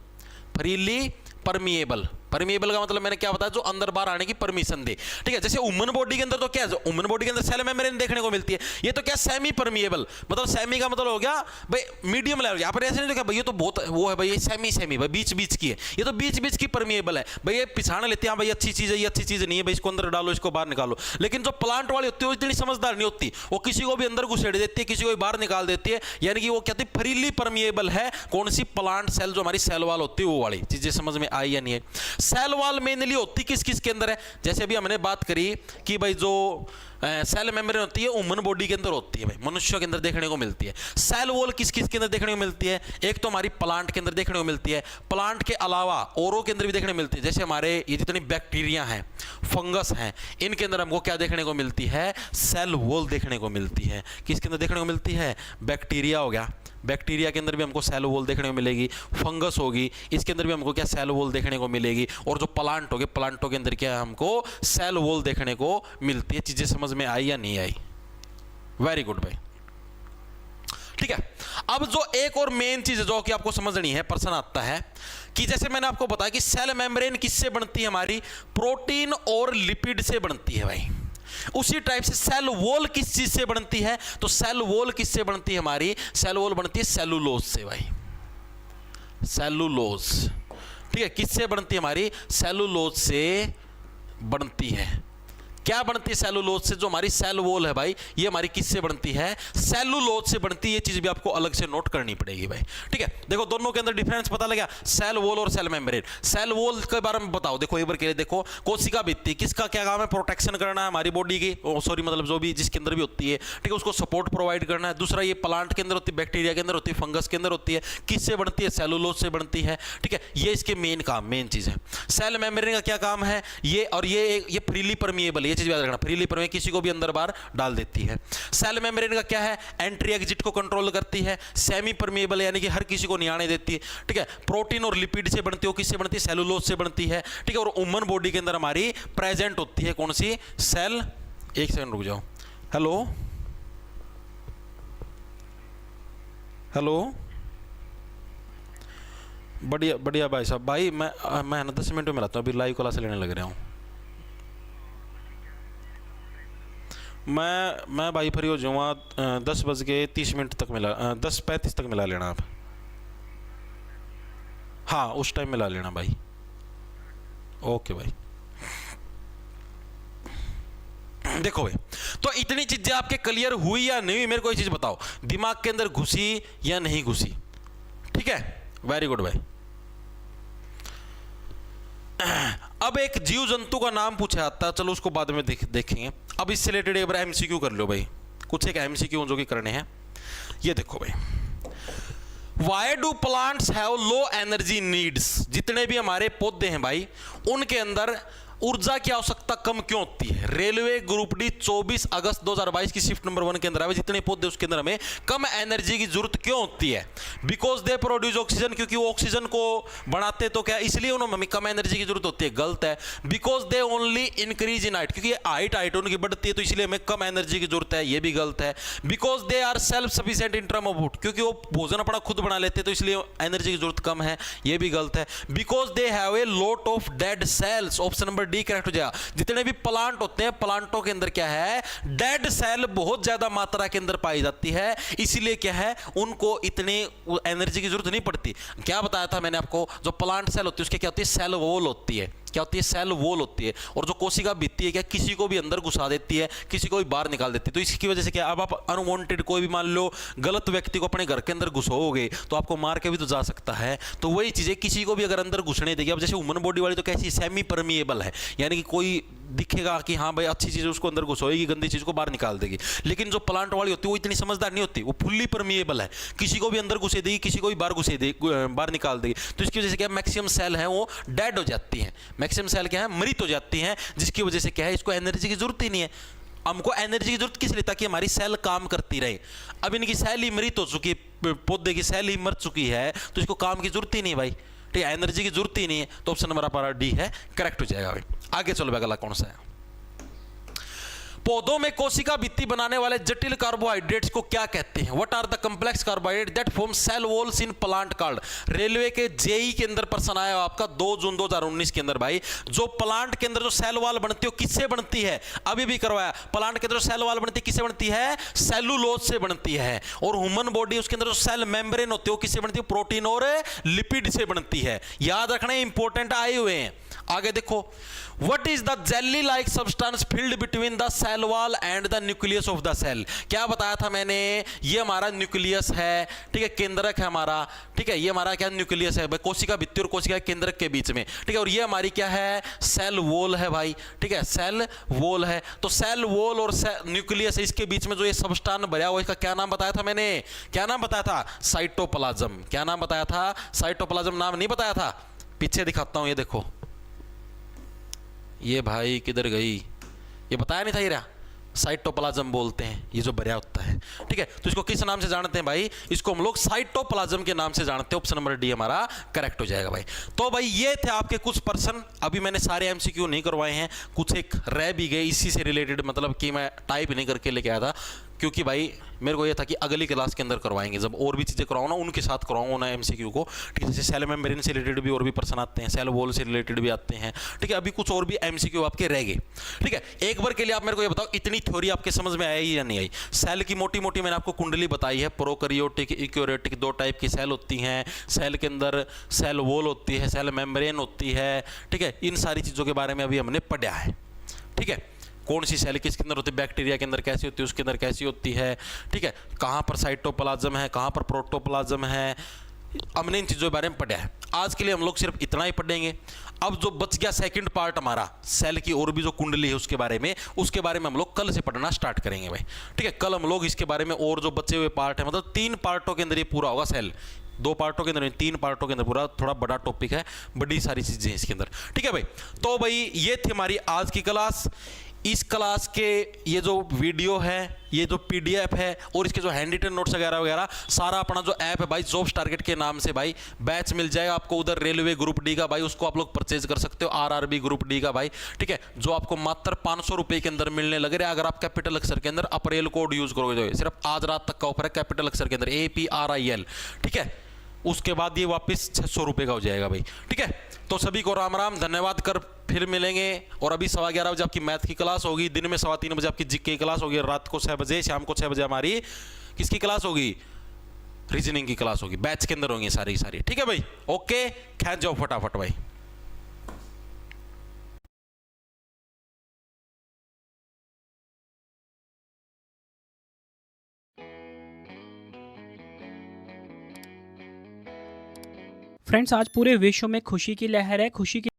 freely permeable. Permeable का मतलब मैंने क्या बताया, जो अंदर बाहर आने की परमिशन दे। ठीक है, जैसे ह्यूमन बॉडी के अंदर तो क्या है, ह्यूमन बॉडी के अंदर सेल मेम्ब्रेन देखने को मिलती है, ये तो क्या सेमी परमिएबल, मतलब सेमी का मतलब हो गया भाई मीडियम लेवल। यहाँ पर ऐसे नहीं तो क्या भाई ये तो बहुत वो है भाई, ये सेमी भाई बीच बीच की है, ये तो बीच बीच की परमिएबल है भाई, ये पिछाड़ लेते हैं भाई अच्छी चीज है, ये अच्छी चीज नहीं है भाई, इसको अंदर डालो, इसको बाहर निकालो। लेकिन जो प्लांट वाली होती है वो इतनी समझदार नहीं होती, वो किसी को भी अंदर घुसेड़ देती है, किसी को भी बाहर निकाल देती है, यानी कि वो कहती है फ्रीली परमिएबल है। कौन सी, प्लांट सेल, जो हमारी सेल वाल होती है वो वाली। चीजें समझ में आई या नहीं है। सेल वाल मेनली होती किस किस के अंदर है, जैसे अभी हमने बात करी कि भाई जो सेल मेम्ब्रेन होती है ह्यूमन बॉडी के अंदर होती है भाई, मनुष्यों के अंदर देखने को मिलती है। सेल वॉल किस किस के अंदर देखने को मिलती है, एक तो हमारी प्लांट के अंदर देखने को मिलती है, प्लांट के अलावा औरों के अंदर भी देखने को मिलती है, जैसे हमारे ये जितनी बैक्टीरिया हैं, फंगस हैं, इनके अंदर हमको क्या देखने को मिलती है, सेल वॉल देखने को मिलती है। किसके अंदर देखने को मिलती है, बैक्टीरिया हो गया, बैक्टीरिया के अंदर भी हमको सेल वॉल देखने को मिलेगी, फंगस होगी, इसके अंदर भी हमको क्या सेल वॉल देखने को मिलेगी, और जो प्लांट होगे, प्लांटों के अंदर क्या हमको सेल वॉल देखने को मिलती है। चीजें समझ में आई या नहीं आई, वेरी गुड भाई। ठीक है, अब जो एक और मेन चीज जो कि आपको समझनी है, प्रश्न आता है कि जैसे मैंने आपको बताया कि सेल मेम्ब्रेन किससे बनती है, हमारी प्रोटीन और लिपिड से बनती है भाई। उसी टाइप से सेल वॉल किस चीज से बनती है, तो सेल वॉल किससे बनती है, हमारी सेल वॉल बनती है सेलुलोज से भाई, सेलुलोज। ठीक है, किससे बनती है, हमारी सेलुलोज से बनती है। क्या बनती है सेलुलोज से, जो हमारी सेल वॉल है भाई, ये हमारी किससे बनती है, सेलुलोज से बनती है। ये चीज भी आपको अलग से नोट करनी पड़ेगी भाई। ठीक है, देखो दोनों के अंदर डिफरेंस पता लगा, सेल वॉल और सेल मेम्ब्रेन। सेल वॉल के बारे में बताओ, देखो एक बार के लिए देखो, कोशिका भित्ति किसका क्या काम है, प्रोटेक्शन करना है हमारी बॉडी की, सॉरी मतलब जो भी जिसके अंदर भी होती है, ठीक है, उसको सपोर्ट प्रोवाइड करना है। दूसरा ये प्लांट के अंदर होती है, बैक्टीरिया के अंदर होती है, फंगस के अंदर होती है, किससे बनती है, सेलुलोज से बनती है। ठीक है, ये इसके मेन काम, मेन चीज है। सेल मेम्ब्रेन का क्या काम है, ये और ये फ्रीली परमिएबल, ये चीज याद रखना, फ्रीली किसी को भी अंदर बाहर डाल देती है। सेल मेम्ब्रेन का क्या है, एंट्री एग्जिट को कंट्रोल करती है। सेमी परमिएबल यानी कि हर किसी को नहीं आने देती है। ठीक है, प्रोटीन और लिपिड से बनती है, किससे बनती है, सेलुलोज से बनती है। ठीक है, और ह्यूमन बॉडी के अंदर हमारी प्रेजेंट होती है कौन सी, सेल, एक सेकंड रुक जाओ, हेलो हेलो, बढ़िया बढ़िया भाई साहब, भाई मैं 10 मिनट में मिलाता हूँ, अभी लाइव क्लास लेने लग रहा हूँ। मैं भाई फ्री हो जाऊँगा 10:30 तक मिला 10:35 तक मिला लेना आप। हाँ उस टाइम मिला लेना भाई। ओके भाई। देखो भाई, तो इतनी चीजें आपके क्लियर हुई या नहीं हुई, मेरे को ये चीज बताओ, दिमाग के अंदर घुसी या नहीं घुसी? ठीक है, वेरी गुड भाई। अब एक जीव जंतु का नाम पूछा जाता है, चलो उसको बाद में देखेंगे। अब इससे रिलेटेड एक बार एमसीक्यू कर लो भाई, कुछ एक एमसीक्यू जो कि करने हैं। ये देखो भाई, why do plants have low energy needs? जितने भी हमारे पौधे हैं भाई, उनके अंदर ऊर्जा की आवश्यकता कम क्यों होती है? रेलवे ग्रुप डी 24 अगस्त 2022 की शिफ्ट नंबर 1 के अंदर आवे, जितने पौधे उसके अंदर हमें कम एनर्जी की जरूरत क्यों होती है? बिकॉज दे प्रोड्यूस ऑक्सीजन, क्योंकि वो ऑक्सीजन को बढ़ाते तो क्या इसलिए उन्हें हमें कम एनर्जी की जरूरत होती है? गलत है। Because they only increase in height, क्योंकि हाइट उनकी बढ़ती है तो इसलिए हमें कम एनर्जी की जरूरत है, ये भी गलत है। Because they are self sufficient in term of food, क्योंकि वो भोजन अपना खुद बना लेते तो इसलिए एनर्जी की जरूरत कम है, ये भी गलत है। Because they have a lot of dead cells, option number D correct हो जाएगा। जितने भी प्लांट होते हैं, प्लांटों के अंदर क्या है? डेड सेल बहुत ज्यादा मात्रा के अंदर पाई जाती है, इसीलिए क्या है, उनको इतनी एनर्जी की जरूरत नहीं पड़ती। क्या बताया था मैंने आपको, जो प्लांट सेल होती है उसके क्या होती है? सेल वॉल होती है। क्या होती है? सेल वॉल होती है। और जो कोशिका भित्ति है क्या, किसी को भी अंदर घुसा देती है, किसी को भी बाहर निकाल देती है। तो इसकी वजह से क्या, अब आप अनवांटेड कोई भी मान लो गलत व्यक्ति को अपने घर के अंदर घुसोगे तो आपको मार के भी तो जा सकता है। तो वही चीजें किसी को भी अगर अंदर घुसने देगी, अब जैसे ह्यूमन बॉडी वाली तो कैसी सेमी परमिएबल है, यानी कि कोई दिखेगा कि हाँ भाई अच्छी चीज उसको अंदर घुसोएगी, गंदी चीज को बाहर निकाल देगी। लेकिन जो प्लांट वाली होती है वो इतनी समझदार नहीं होती, वो फुल्ली परमिएबल है, किसी को भी अंदर घुसे देगी, किसी को भी बाहर घुसे देगी, बाहर निकाल देगी। तो इसकी वजह से क्या, मैक्सिमम सेल है वो डेड हो जाती हैं, मैक्सिमम सेल क्या है, मृत हो जाती हैं, जिसकी वजह से क्या है, इसको एनर्जी की जरूरत ही नहीं है। हमको एनर्जी की जरूरत किस लिए? ताकि हमारी सेल काम करती रहे। अब इनकी सेल ही मृत हो चुकी है, पौधे की सेल ही मर चुकी है, तो इसको काम की जरूरत ही नहीं भाई, ठीक है, एनर्जी की जरूरत ही नहीं है। तो ऑप्शन नंबर हमारा डी है, करेक्ट हो जाएगा भाई। आगे चलो भाई, अगला कौन सा है? पौधों में कोशिका भित्ति बनाने वाले जटिल कार्बोहाइड्रेट्स को क्या कहते हैं? What are the complex carbohydrate that form cell walls in plant called? Railway के जेई के अंदर प्रश्न आया आपका 2 जून 2019 के अंदर भाई। जो प्लांट के अंदर जो सेल वॉल बनती है वो किससे बनती है? अभी भी करवाया, प्लांट के अंदर जो सेल वॉल बनती है किससे बनती है? सेलुलोज से बनती है। और ह्यूमन बॉडी उसके अंदर जो सेल मेम्ब्रेन होती है वो किससे बनती है? प्रोटीन और लिपिड से बनती है। याद रखना, इंपॉर्टेंट आए हुए हैं। आगे देखो, what is the jelly like substance filled between the cell wall and the nucleus of the cell? क्या बताया था मैंने? ये हमारा न्यूक्लियस है, ठीक है, केंद्रक है हमारा, ठीक है, ये हमारा क्या न्यूक्लियस है भाई, कोशिका भित्ति और कोशिका केंद्रक के बीच में, ठीक है, और ये हमारी क्या है? सेल वॉल है भाई, ठीक है, सेल वॉल है। तो सेल वॉल और न्यूक्लियस, इसके बीच में जो ये सब्सटेंस भरा हुआ, इसका क्या नाम बताया था मैंने? क्या नाम बताया था? साइटोप्लाज्म। क्या नाम बताया था? साइटोप्लाज्म नाम नहीं बताया था। पीछे दिखाता हूं, ये देखो, ये भाई किधर गई, ये बताया नहीं था, ये रहा, साइटोप्लाज्म बोलते हैं ये जो भरा होता है, ठीक है। तो इसको किस नाम से जानते हैं भाई? इसको हम लोग साइटोप्लाज्म के नाम से जानते हैं। ऑप्शन नंबर डी हमारा करेक्ट हो जाएगा भाई। तो भाई ये थे आपके कुछ प्रश्न, अभी मैंने सारे एमसीक्यू नहीं करवाए हैं, कुछ एक रह भी गए इसी से रिलेटेड, मतलब कि मैं टाइप नहीं करके लेके आया था, क्योंकि भाई मेरे को ये था कि अगली क्लास के अंदर करवाएंगे, जब और भी चीज़ें करवाऊँ ना उनके साथ करवाऊँ ना एमसीक्यू को, ठीक है। जैसे सेल मेम्ब्रेन से रिलेटेड भी और भी प्रश्न आते हैं, सेल वॉल से रिलेटेड भी आते हैं, ठीक है। अभी कुछ और भी एमसीक्यू आपके रह गए, ठीक है। एक बार के लिए आप मेरे को ये बताओ, इतनी थ्योरी आपके समझ में आई या नहीं आई? सेल की मोटी मोटी मैंने आपको कुंडली बताई है, प्रोकैरियोटिक, यूकेरियोटिक, 2 टाइप की सेल होती हैं। सेल के अंदर सेल वॉल होती है, सेल मेम्ब्रेन होती है, ठीक है। इन सारी चीज़ों के बारे में अभी हमने पढ़ा है, ठीक है। कौन सी सेल किसके अंदर होती है, बैक्टीरिया के अंदर कैसी होती है, उसके अंदर कैसी होती है, ठीक है। कहाँ पर साइटोप्लाज्म है, कहाँ पर प्रोटोप्लाज्म है, हमने इन चीज़ों के बारे में पढ़ा है। आज के लिए हम लोग सिर्फ इतना ही पढ़ेंगे। अब जो बच गया सेकंड पार्ट हमारा, सेल की और भी जो कुंडली है उसके बारे में हम लोग कल से पढ़ना स्टार्ट करेंगे भाई, ठीक है। कल हम लोग इसके बारे में और जो बचे हुए पार्ट है, मतलब 3 पार्टों के अंदर ये पूरा होगा सेल, 2 पार्टों के अंदर, 3 पार्टों के अंदर पूरा, थोड़ा बड़ा टॉपिक है, बड़ी सारी चीजें हैं इसके अंदर, ठीक है भाई। तो भाई ये थी हमारी आज की क्लास। इस क्लास के ये जो वीडियो है, ये जो पीडीएफ है और इसके जो हैंड रिटन नोट्स वगैरह वगैरह, सारा अपना जो ऐप है भाई जॉब्स टारगेट के नाम से भाई बैच मिल जाएगा आपको उधर, रेलवे ग्रुप डी का भाई, उसको आप लोग परचेज कर सकते हो, आरआरबी ग्रुप डी का भाई, ठीक है, जो आपको मात्र 500 रुपये के अंदर मिलने लग रहा है अगर आप कैपिटल अक्षर के अंदर अप्रैल कोड यूज करोगे। तो सिर्फ आज रात तक का ऑफर है, कैपिटल अक्षर के अंदर APRIL, ठीक है। उसके बाद ये वापस 600 रुपये का हो जाएगा भाई, ठीक है। तो सभी को राम राम, धन्यवाद कर फिर मिलेंगे। और अभी 11:15 बजे आपकी मैथ की क्लास होगी, दिन में 3:15 बजे आपकी जीके की क्लास होगी, रात को 6 बजे, शाम को 6 बजे हमारी किसकी क्लास होगी, रीजनिंग की क्लास होगी। बैच के अंदर होंगी सारी सारी, ठीक है भाई। ओके, खैर जाओ फटाफट भाई। फ्रेंड्स, आज पूरे विश्व में खुशी की लहर है। खुशी की